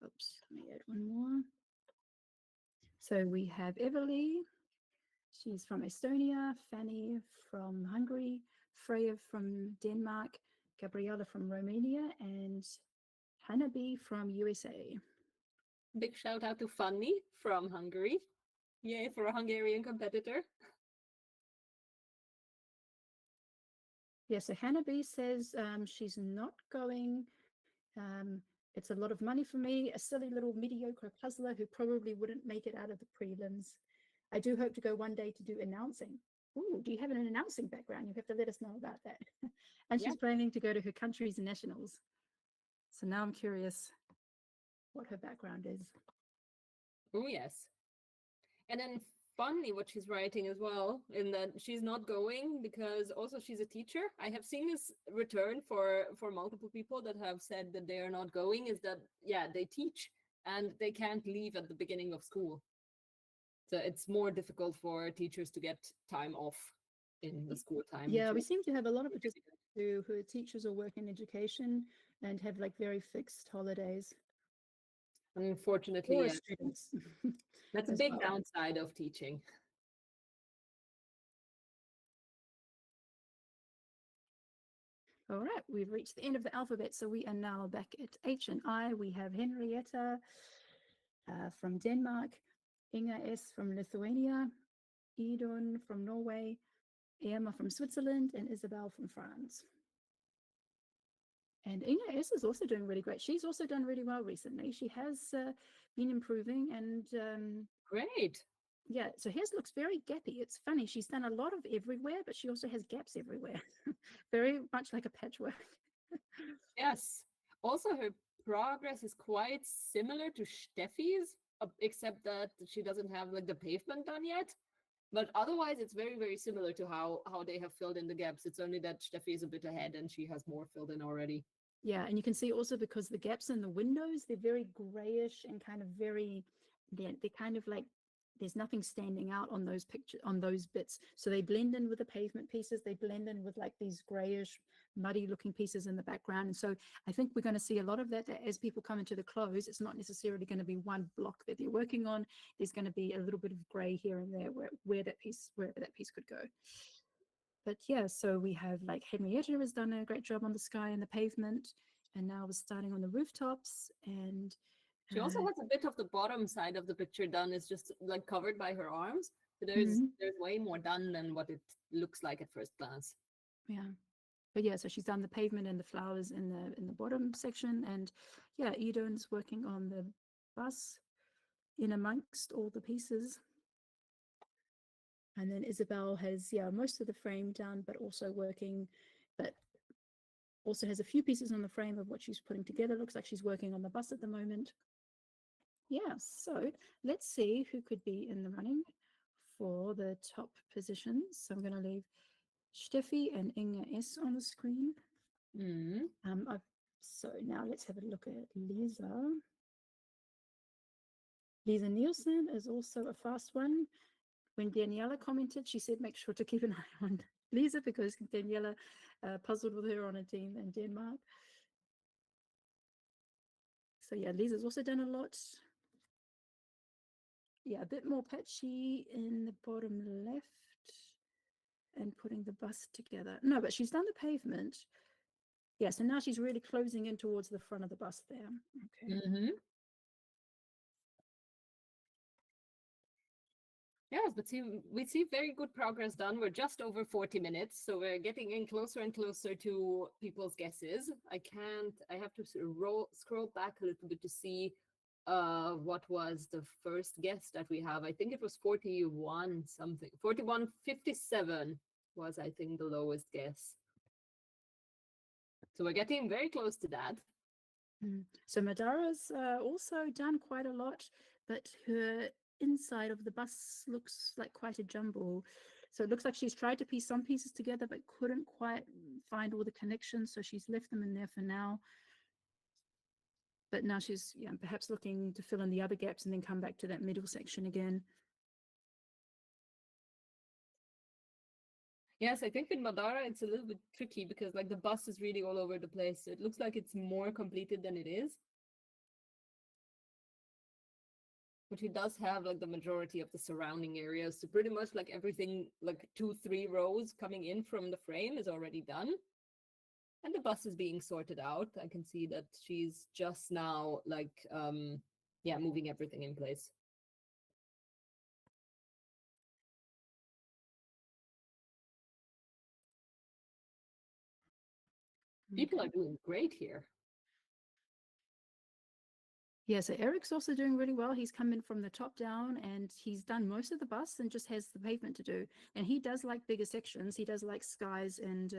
S1: oops, let me add one more. So we have Everly, she's from Estonia, Fanny from Hungary, Freya from Denmark, Gabriella from Romania, and Hanabi from USA.
S2: Big shout out to Fanny from Hungary. Yay for a Hungarian competitor.
S1: Yeah, so Hanabi says she's not going. It's a lot of money for me, a silly little mediocre puzzler who probably wouldn't make it out of the prelims. I do hope to go one day to do announcing. Ooh, do you have an announcing background? You have to let us know about that. And
S2: Yeah.
S1: she's planning to go to her country's nationals. So now I'm curious what her background is.
S2: Oh, yes. And then funny what she's writing as well, in that she's not going because also she's a teacher. I have seen this return for multiple people that have said that they are not going, is that yeah, they teach and they can't leave at the beginning of school. So it's more difficult for teachers to get time off in the school time.
S1: Yeah, we
S2: to-
S1: seem to have a lot of participants who are teachers or work in education and have like very fixed holidays,
S2: Unfortunately,
S1: or
S2: yes.
S1: students
S2: That's a
S1: as
S2: big
S1: well.
S2: downside of teaching.
S1: All right, we've reached the end of the alphabet, so we are now back at H and I. We have Henrietta from Denmark, Inga S from Lithuania, Idun from Norway, Emma from Switzerland, and Isabel from France. And Inga S is also doing really great. She's also done really well recently. She has been improving, and
S2: Great.
S1: yeah, so hers looks very gappy. It's funny. She's done a lot of everywhere, but she also has gaps everywhere. Very much like a patchwork.
S2: Yes. Also, her progress is quite similar to Steffi's, except that she doesn't have like the pavement done yet. But otherwise, it's very, very similar to how they have filled in the gaps. It's only that Steffi is a bit ahead and she has more filled in already.
S1: Yeah, and you can see also because the gaps in the windows, they're very grayish and kind of very, they're kind of like there's nothing standing out on those pictures, on those bits. So they blend in with the pavement pieces, they blend in with like these grayish, muddy looking pieces in the background. And so I think we're going to see a lot of that as people come into the close. It's not necessarily going to be one block that they're working on. There's going to be a little bit of gray here and there where that piece, wherever that piece could go. But yeah, so we have like Henrietta has done a great job on the sky and the pavement, and now we're starting on the rooftops. And
S2: She also has a bit of the bottom side of the picture done. It's just like covered by her arms. So
S1: mhm,
S2: there's way more done than what it looks like at first glance.
S1: yeah, but yeah, so she's done the pavement and the flowers in the bottom section, and yeah, Edon's working on the bus in amongst all the pieces. And then Isabel has most of the frame done, but also working, but also has a few pieces on the frame of what she's putting together. Looks like she's working on the bus at the moment. Yeah, so let's see who could be in the running for the top positions. So I'm going to leave Steffi and Inga S on the screen.
S2: Mm.
S1: So now let's have a look at Lisa. Lisa Nielsen is also a fast one. When Daniela commented, she said make sure to keep an eye on Lisa because Daniela puzzled with her on a team in Denmark. So yeah, Lisa's also done a lot. Yeah, a bit more patchy in the bottom left and putting the bus together. No, but she's done the pavement. Yeah, so now she's really closing in towards the front of the bus there. Okay.
S2: Mm-hmm. Yes, but we see very good progress done. We're just over 40 minutes, so we're getting in closer and closer to people's guesses. I have to scroll back a little bit to see what was the first guess that we have. I think it was 41 something. 41.57 was, I think, the lowest guess. So we're getting very close to that.
S1: So Madara's also done quite a lot, but her inside of the bus looks like quite a jumble. So it looks like she's tried to piece some pieces together, but couldn't quite find all the connections. So she's left them in there for now. But now she's perhaps looking to fill in the other gaps and then come back to that middle section again.
S2: Yes, I think with Madara it's a little bit tricky because like the bus is really all over the place. It looks like it's more completed than it is. But he does have like the majority of the surrounding areas. So pretty much like everything, like 2, 3 rows coming in from the frame is already done. And the bus is being sorted out. I can see that she's just now like yeah, moving everything in place. People
S1: Okay.
S2: are doing great here.
S1: Yeah, so Eric's also doing really well. He's come in from the top down and he's done most of the bus and just has the pavement to do. And he does like bigger sections. He does like skies and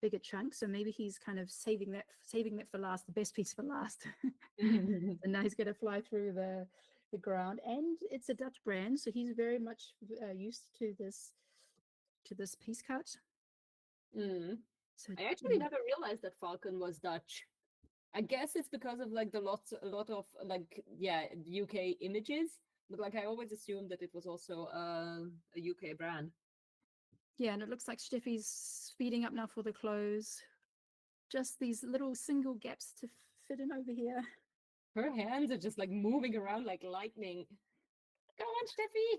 S1: bigger chunks. So maybe he's kind of saving that for last, the best piece for last. And now he's going to fly through the ground. And it's a Dutch brand, so he's very much used to this piece cut.
S2: Mm.
S1: So
S2: I actually never realized that Falcon was Dutch. I guess it's because of like a lot of like yeah UK images, but like I always assumed that it was also a UK brand.
S1: yeah, and it looks like Steffi's speeding up now for the close. Just these little single gaps to fit in over here.
S2: Her hands are just like moving around like lightning. Go on, Steffi!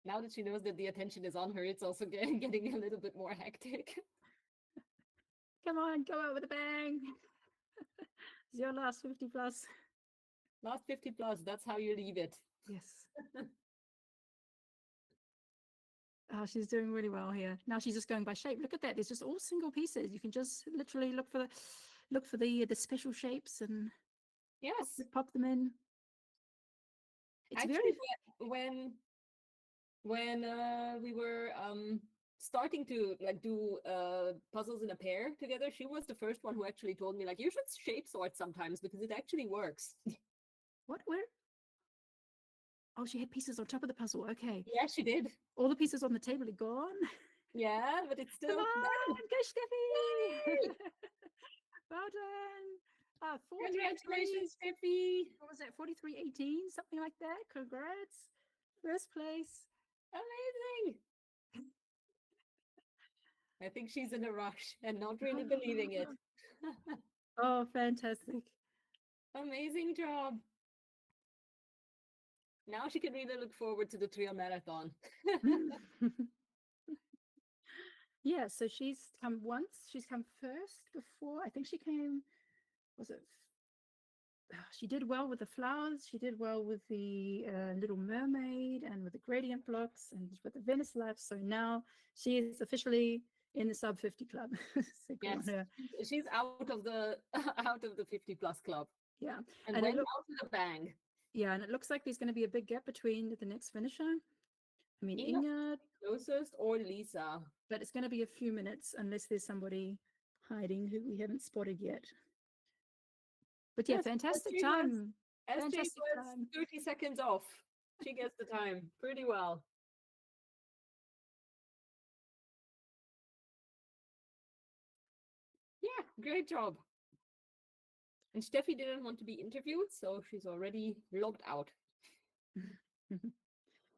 S2: Now that she knows that the attention is on her, it's also getting a little bit more hectic.
S1: Come on, go out with a bang. It's your last 50 plus.
S2: Last 50 plus, that's how you leave it.
S1: Yes. Oh, she's doing really well here. Now she's just going by shape. Look at that. There's just all single pieces. You can just literally look for the special shapes and
S2: Yes.
S1: pop them in. It's
S2: Actually,
S1: very
S2: when we were starting to like do puzzles in a pair together, she was the first one who actually told me like you should shape sort sometimes because it actually works.
S1: what where oh, she had pieces on top of the puzzle. Okay.
S2: Yeah, she did.
S1: All the pieces on the table are gone.
S2: Yeah, but it's
S1: Come
S2: still
S1: on, go
S2: Yay!
S1: Steffi. Well done. 43.
S2: Congratulations, Steffi.
S1: What was that? 43.18, something like that. Congrats. First place.
S2: Amazing. I think she's in a rush and not really believing it.
S1: Oh, fantastic.
S2: Amazing job. Now she can really look forward to the trail marathon.
S1: Yeah, so she's come once. She's come first before. I think she came, was it? She did well with the flowers. She did well with the Little Mermaid and with the gradient blocks and with the Venice Life. So now she is officially in the sub 50 club. So good on
S2: Yes,
S1: her.
S2: she's out of the out of the 50 plus club
S1: Yeah.
S2: and
S1: And
S2: went out with a bang.
S1: yeah, and it looks like there's going to be a big gap between the next finisher. I mean, Inga,
S2: Closest or Lisa.
S1: but it's going to be a few minutes unless there's somebody hiding who we haven't spotted yet. But yeah,
S2: Yes,
S1: fantastic time.
S2: SJ
S1: Fantastic
S2: was
S1: time.
S2: 30 seconds off. She gets the time pretty well. Yeah, great job. And Steffi didn't want to be interviewed, so she's already logged out.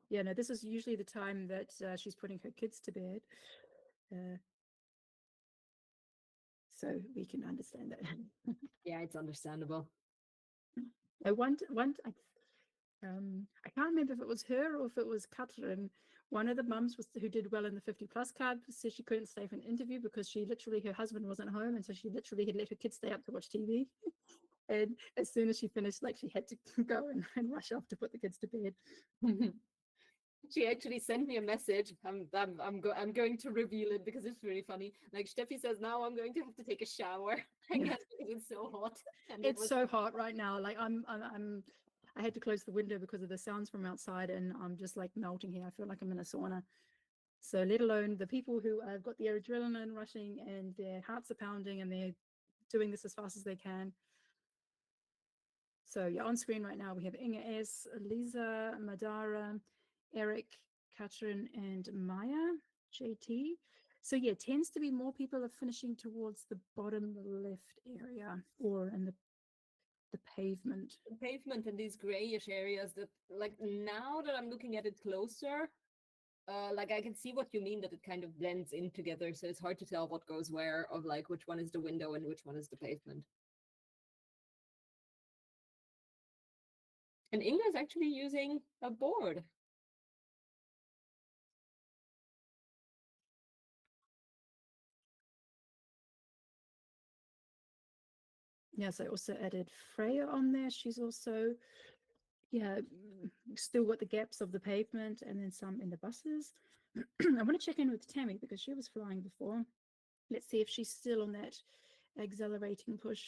S1: Yeah, no, this is usually the time that she's putting her kids to bed. So we can understand that.
S2: Yeah, it's understandable.
S1: I I can't remember if it was her or if it was Katrin. One of the mums who did well in the 50 plus club said she couldn't stay for an interview because her husband wasn't home, and so she literally had let her kids stay up to watch TV. And as soon as she finished, like, she had to go and rush off to put the kids to bed.
S2: She actually sent me a message. I'm going to reveal it because it's really funny. Like Steffi says, now I'm going to have to take a shower. I
S1: Yeah.
S2: guess because it's so hot. And
S1: It's so hot right now. Like I had to close the window because of the sounds from outside, and I'm just like melting here. I feel like I'm in a sauna. So let alone the people who have got their adrenaline rushing and their hearts are pounding and they're doing this as fast as they can. So yeah, on screen right now we have Inga S, Lisa, Madara, Eric, Katrin, and Maya, JT. So yeah, tends to be more people are finishing towards the bottom left area or in the pavement.
S2: the pavement and these grayish areas that like now that I'm looking at it closer, like I can see what you mean, that it kind of blends in together, so it's hard to tell what goes where, of like which one is the window and which one is the pavement. And Inga is actually using a board.
S1: Yes, I also added Freya on there. She's also, yeah, still got the gaps of the pavement and then some in the buses. I want to check in with Tammy because she was flying before. Let's see if she's still on that accelerating push.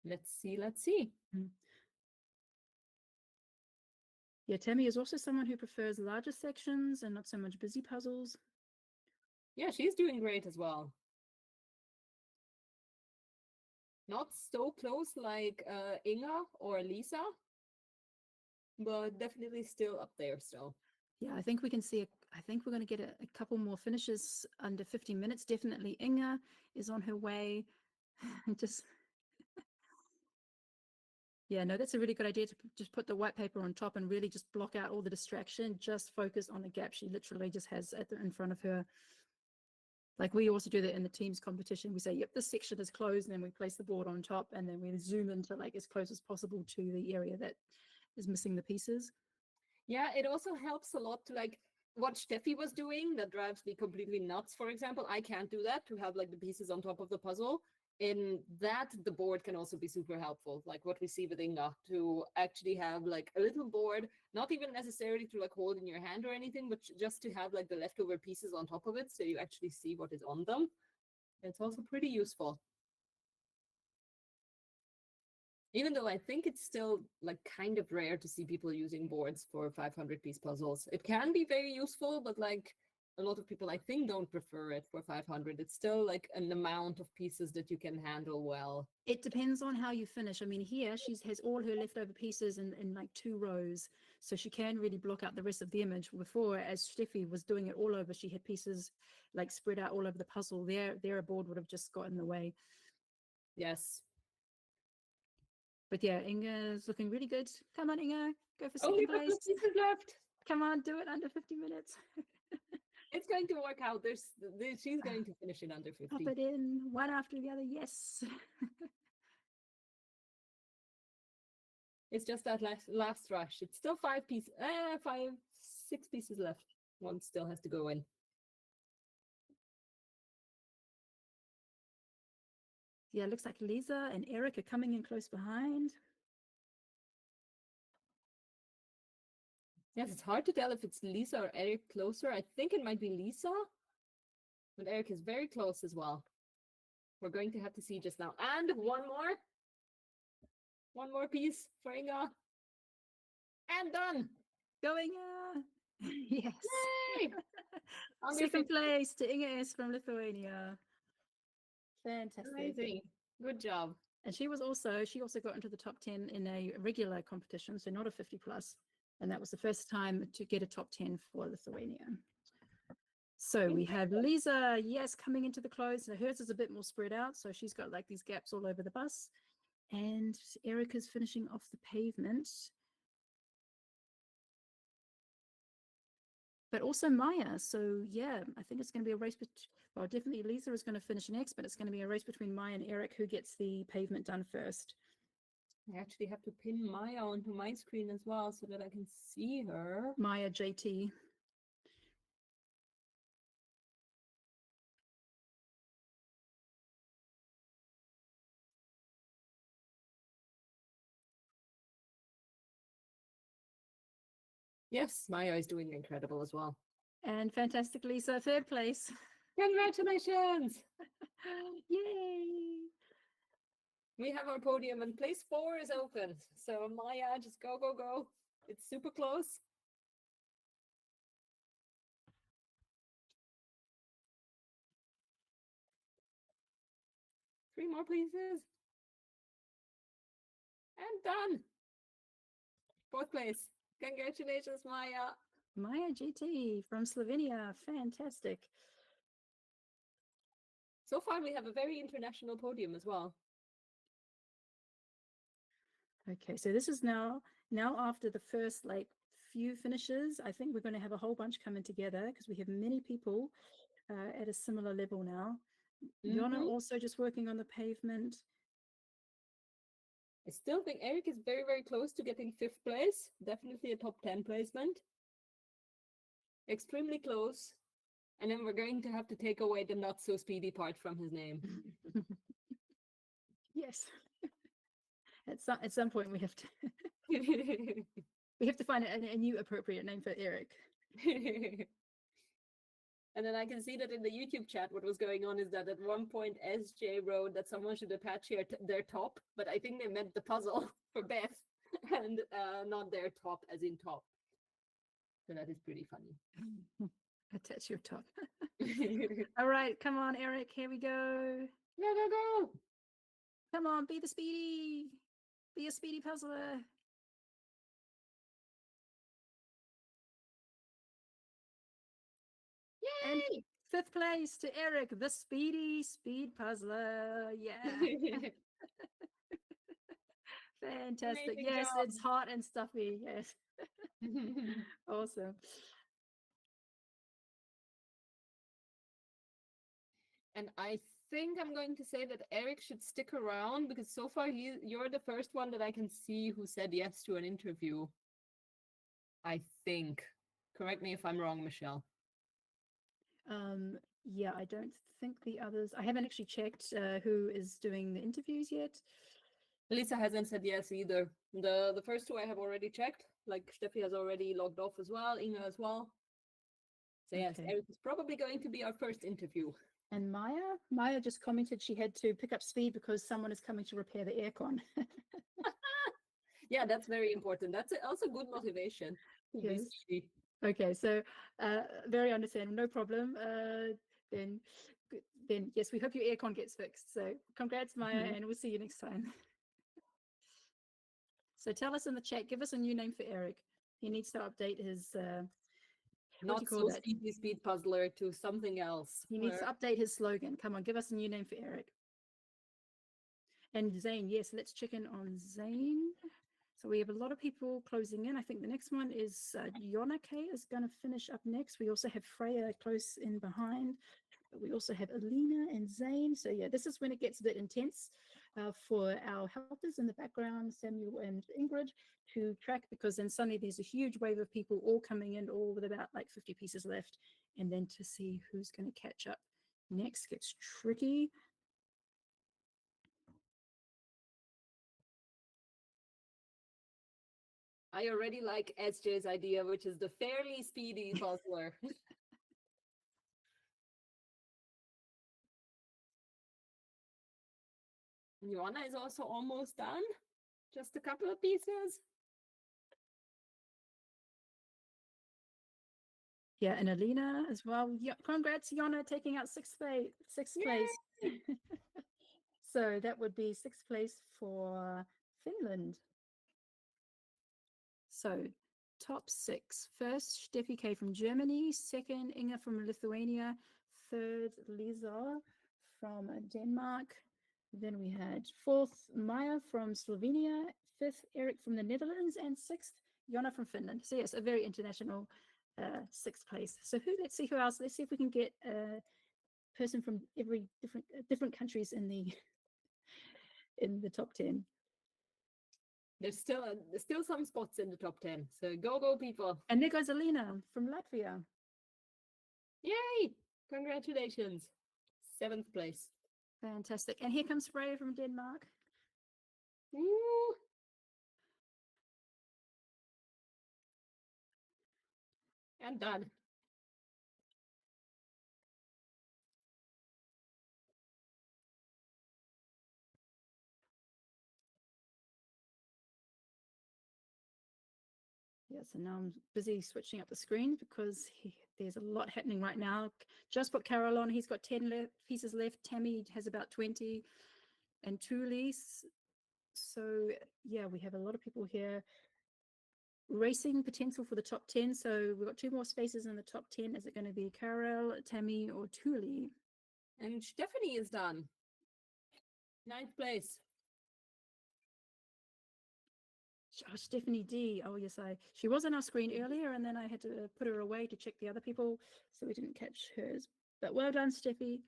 S2: Let's see, let's see.
S1: Yeah, Tammy is also someone who prefers larger sections and not so much busy puzzles.
S2: Yeah, she's doing great as well. Not so close like Inga or Lisa, but definitely still up there still.
S1: Yeah, I think we can see, I think we're going to get a couple more finishes under 50 minutes. Definitely Inga is on her way. Just, yeah, no, that's a really good idea to just put the white paper on top and really just block out all the distraction, just focus on the gap she literally just has in front of her. Like we also do that in the teams competition. We say, yep, this section is closed, and then we place the board on top, and then we zoom into like as close as possible to the area that is missing the pieces.
S2: Yeah, it also helps a lot to like what Steffi was doing. That drives me completely nuts. For example, I can't do that, to have like the pieces on top of the puzzle. In that, the board can also be super helpful, like what we see with Inga, to actually have like a little board, not even necessarily to like hold in your hand or anything, but just to have like the leftover pieces on top of it, so you actually see what is on them. It's also pretty useful. Even though I think it's still like kind of rare to see people using boards for 500-piece puzzles. It can be very useful, but like a lot of people I think don't prefer it for 500. It's still like an amount of pieces that you can handle well.
S1: It depends on how you finish. I mean, here she has all her leftover pieces in like 2 rows, so she can really block out the rest of the image. Before, as Steffi was doing it all over, she had pieces like spread out all over the puzzle. There a board would have just got in the way.
S2: Yes.
S1: But yeah, Inga's looking really good. Come on, Inga, go for
S2: Only
S1: second
S2: a couple of
S1: place.
S2: pieces left.
S1: Come on, do it under 50 minutes.
S2: It's going to work out. She's going to finish it under 50.
S1: Pop it in one after the other. Yes.
S2: It's just that last rush. It's still 6 pieces left. One still has to go in.
S1: Yeah, it looks like Lisa and Eric are coming in close behind.
S2: Yes, it's hard to tell if it's Lisa or Eric closer. I think it might be Lisa, but Eric is very close as well. We're going to have to see just now. And one more piece for Inga. And done.
S1: Going, yes.
S2: Yay!
S1: Second place to Inga S from Lithuania. Fantastic.
S2: Amazing. Good job.
S1: And she also got into the top 10 in a regular competition, so not a 50 plus. And that was the first time to get a top 10 for Lithuania. So we have Lisa, yes, coming into the close. Now hers is a bit more spread out, so she's got like these gaps all over the bus. And Erica's finishing off the pavement. But also Maya. So yeah, I think it's going to be a race. Well, definitely Lisa is going to finish next, but it's going to be a race between Maya and Eric who gets the pavement done first.
S2: I actually have to pin Maya onto my screen as well so that I can see her.
S1: Maya JT.
S2: Yes, Maya is doing incredible as well.
S1: And fantastic Lisa, third place.
S2: Congratulations!
S1: Yay!
S2: We have our podium and place 4 is open. So Maya, just go, go, go. It's super close. Three more pieces. And done. 4th place. Congratulations, Maya.
S1: Maya GT from Slovenia. Fantastic.
S2: So far, we have a very international podium as well.
S1: Okay, so this is now after the first like few finishes. I think we're going to have a whole bunch coming together because we have many people at a similar level now. Yona also just working on the pavement.
S2: I still think Eric is very, very close to getting 5th place. Definitely a top 10 placement. Extremely close. And then we're going to have to take away the not so speedy part from his name.
S1: Yes. At some point we have to we have to find a new appropriate name for Eric.
S2: And then I can see that in the YouTube chat, what was going on is that at one point SJ wrote that someone should attach their top, but I think they meant the puzzle for Beth and not their top as in top. So that is pretty funny.
S1: Attach your top. All right, come on, Eric. Here we go.
S2: Go.
S1: Come on, be the speedy. Be a speedy puzzler.
S2: Yay!
S1: And 5th place to Eric, the speedy speed puzzler. Yeah. Fantastic.
S2: Amazing
S1: Yes,
S2: job.
S1: it's hot and stuffy. Yes. Awesome.
S2: And I think I'm going to say that Eric should stick around because so far you're the first one that I can see who said yes to an interview. I think. Correct me if I'm wrong, Michelle.
S1: Yeah, I don't think the others. I haven't actually checked who is doing the interviews yet.
S2: Lisa hasn't said yes either. The first two I have already checked. Like Steffi has already logged off as well, Inga as well. So yes,
S1: Okay.
S2: Eric is probably going to be our first interview.
S1: And Maya just commented she had to pick up speed because someone is coming to repair the aircon.
S2: Yeah, that's very important. That's also good motivation to be
S1: Yes.
S2: speedy.
S1: Okay, so very understandable, no problem. Then yes, we hope your aircon gets fixed. So congrats, Maya, and we'll see you next time. So tell us in the chat, give us a new name for Eric. He needs to update his
S2: Not so speedy speed puzzler to something else.
S1: He needs to update his slogan. Come on, give us a new name for Eric. And Zane, yes, let's check in on Zane. So we have a lot of people closing in. I think the next one is Yona K is going to finish up next. We also have Freya close in behind. But we also have Alina and Zane. So yeah, this is when it gets a bit intense for our helpers in the background, Samuel and Ingrid, to track, because then suddenly there's a huge wave of people all coming in, all with about like 50 pieces left. And then to see who's going to catch up next gets tricky.
S2: I already like SJ's idea, which is the fairly speedy puzzler. Joanna is also almost done. Just a couple of pieces.
S1: Yeah, and Alina as well. Yeah, congrats, Jonna, taking out sixth place. So that would be 6th place for Finland. So top 6. First, Steffi K from Germany. Second, Inga from Lithuania. Third, Lisa from Denmark. Then we had 4th, Maya from Slovenia. 5th, Eric from the Netherlands. And 6th, Jonna from Finland. So yes, a very international 6th place. So let's see who else. Let's see if we can get a person from every different countries in the top 10.
S2: There's still some spots in the top 10. So go people.
S1: And there goes Alina from Latvia.
S2: Yay! Congratulations. 7th place.
S1: Fantastic. And here comes Freya from Denmark.
S2: Woo! And done.
S1: Yeah, so now I'm busy switching up the screen because there's a lot happening right now. Just put Carol on. He's got 10 pieces left. Tammy has about 20 and Tulis. So yeah, we have a lot of people here racing potential for the top 10. So we've got 2 more spaces in the top 10. Is it going to be Carol, Tammy, or Tuli?
S2: And Stephanie is done. 9th place.
S1: Oh, Stephanie D. Oh, yes, she was on our screen earlier, and then I had to put her away to check the other people, so we didn't catch hers. But well done, Steffi.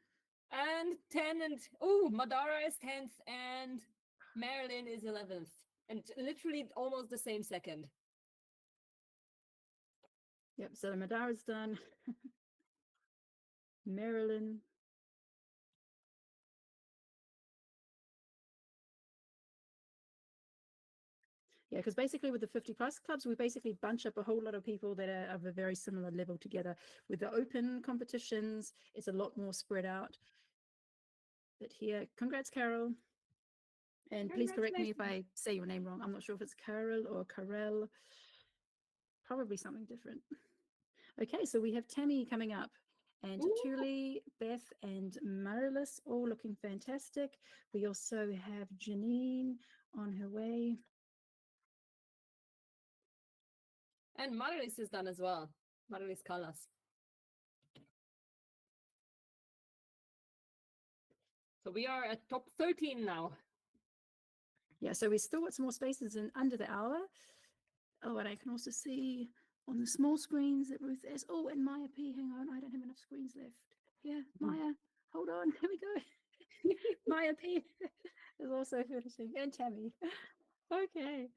S2: And 10 and oh, Madara is 10th and Marilyn is 11th. And literally almost the same second.
S1: Yep, so Madara's done. Marilyn. Yeah, because basically with the 50 plus clubs, we basically bunch up a whole lot of people that are of a very similar level together. With the open competitions, it's a lot more spread out. But here, congrats, Carol. And please correct me if I say your name wrong. I'm not sure if it's Carol or Carel. Probably something different. Okay, so we have Tammy coming up. And Tuli, Beth, and Marilis all looking fantastic. We also have Janine on her way.
S2: And Marilis is done as well. Marilis Callas. So we are at top 13 now.
S1: Yeah, so we still got some more spaces in under the hour. Oh, and I can also see on the small screens that Ruth is. Oh, and Maya P. Hang on, I don't have enough screens left. Yeah, Maya, hold on. Here we go. Maya P. is also finishing, and Tammy. Okay.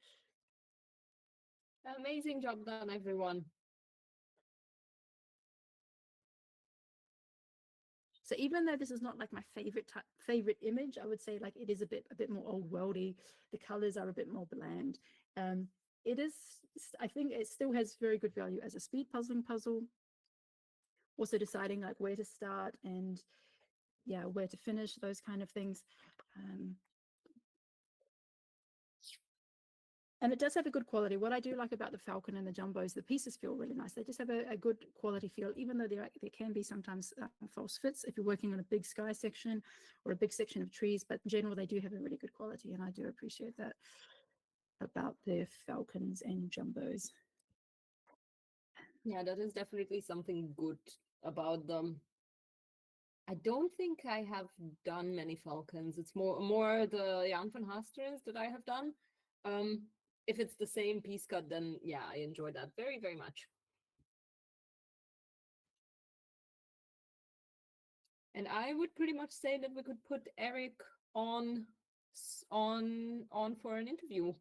S2: Amazing job done, everyone.
S1: So even though this is not like my favorite image, I would say like it is a bit more old worldy. The colors are a bit more bland. It is, I think it still has very good value as a speed puzzling puzzle. Also deciding like where to start and yeah, where to finish, those kind of things. And it does have a good quality. What I do like about the Falcon and the Jumbos, the pieces feel really nice. They just have a good quality feel, even though there can be sometimes false fits if you're working on a big sky section or a big section of trees. But in general, they do have a really good quality, and I do appreciate that about the Falcons and Jumbos.
S2: Yeah, that is definitely something good about them. I don't think I have done many Falcons. It's more the Jan van Hasterens that I have done. If it's the same piece cut, then yeah, I enjoy that very, very much. And I would pretty much say that we could put Eric on for an interview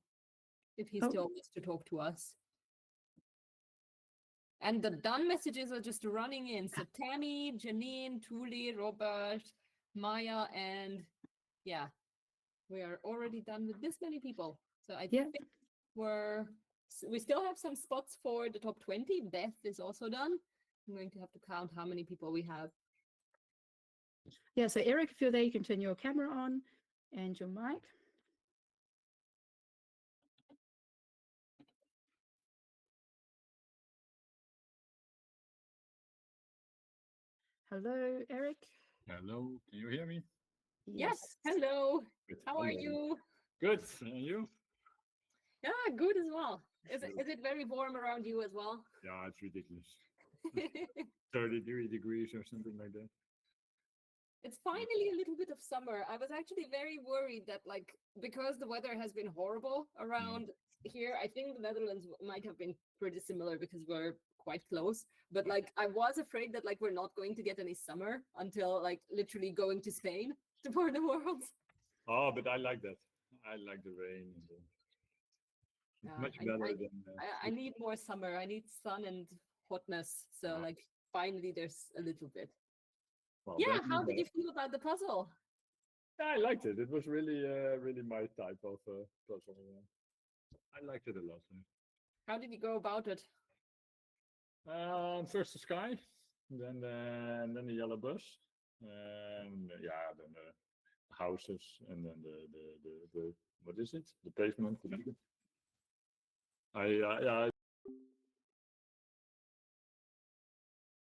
S2: if he still wants to talk to us. And the done messages are just running in. So Tammy, Janine, Tuli, Robert, Maya, and yeah, we are already done with this many people. So I think we still have some spots for the top 20. Beth is also done. I'm going to have to count how many people we have.
S1: Yeah, so Eric, if you're there, you can turn your camera on and your mic. Hello, Eric.
S3: Hello, can you hear me?
S2: Yes. Hello.
S3: Good.
S2: How are you?
S3: Good. And you?
S2: Yeah, good as well. Is it very warm around you as well?
S3: Yeah, it's ridiculous. 33 degrees or something like that.
S2: It's finally a little bit of summer. I was actually very worried that, like, because the weather has been horrible around here, I think the Netherlands might have been pretty similar because we're quite close. But, like, I was afraid that, like, we're not going to get any summer until, like, literally going to Spain for the Worlds.
S3: Oh, but I like that. I like the rain. And much better than...
S2: I need more summer. I need sun and hotness. So, like, finally there's a little bit. Well, yeah, how did you feel about the puzzle?
S3: I liked it. It was really, really my type of puzzle. I liked it a lot.
S2: How did you go about it?
S3: First the sky, then the yellow bus, and yeah, then the houses, and then the what is it? The pavement. I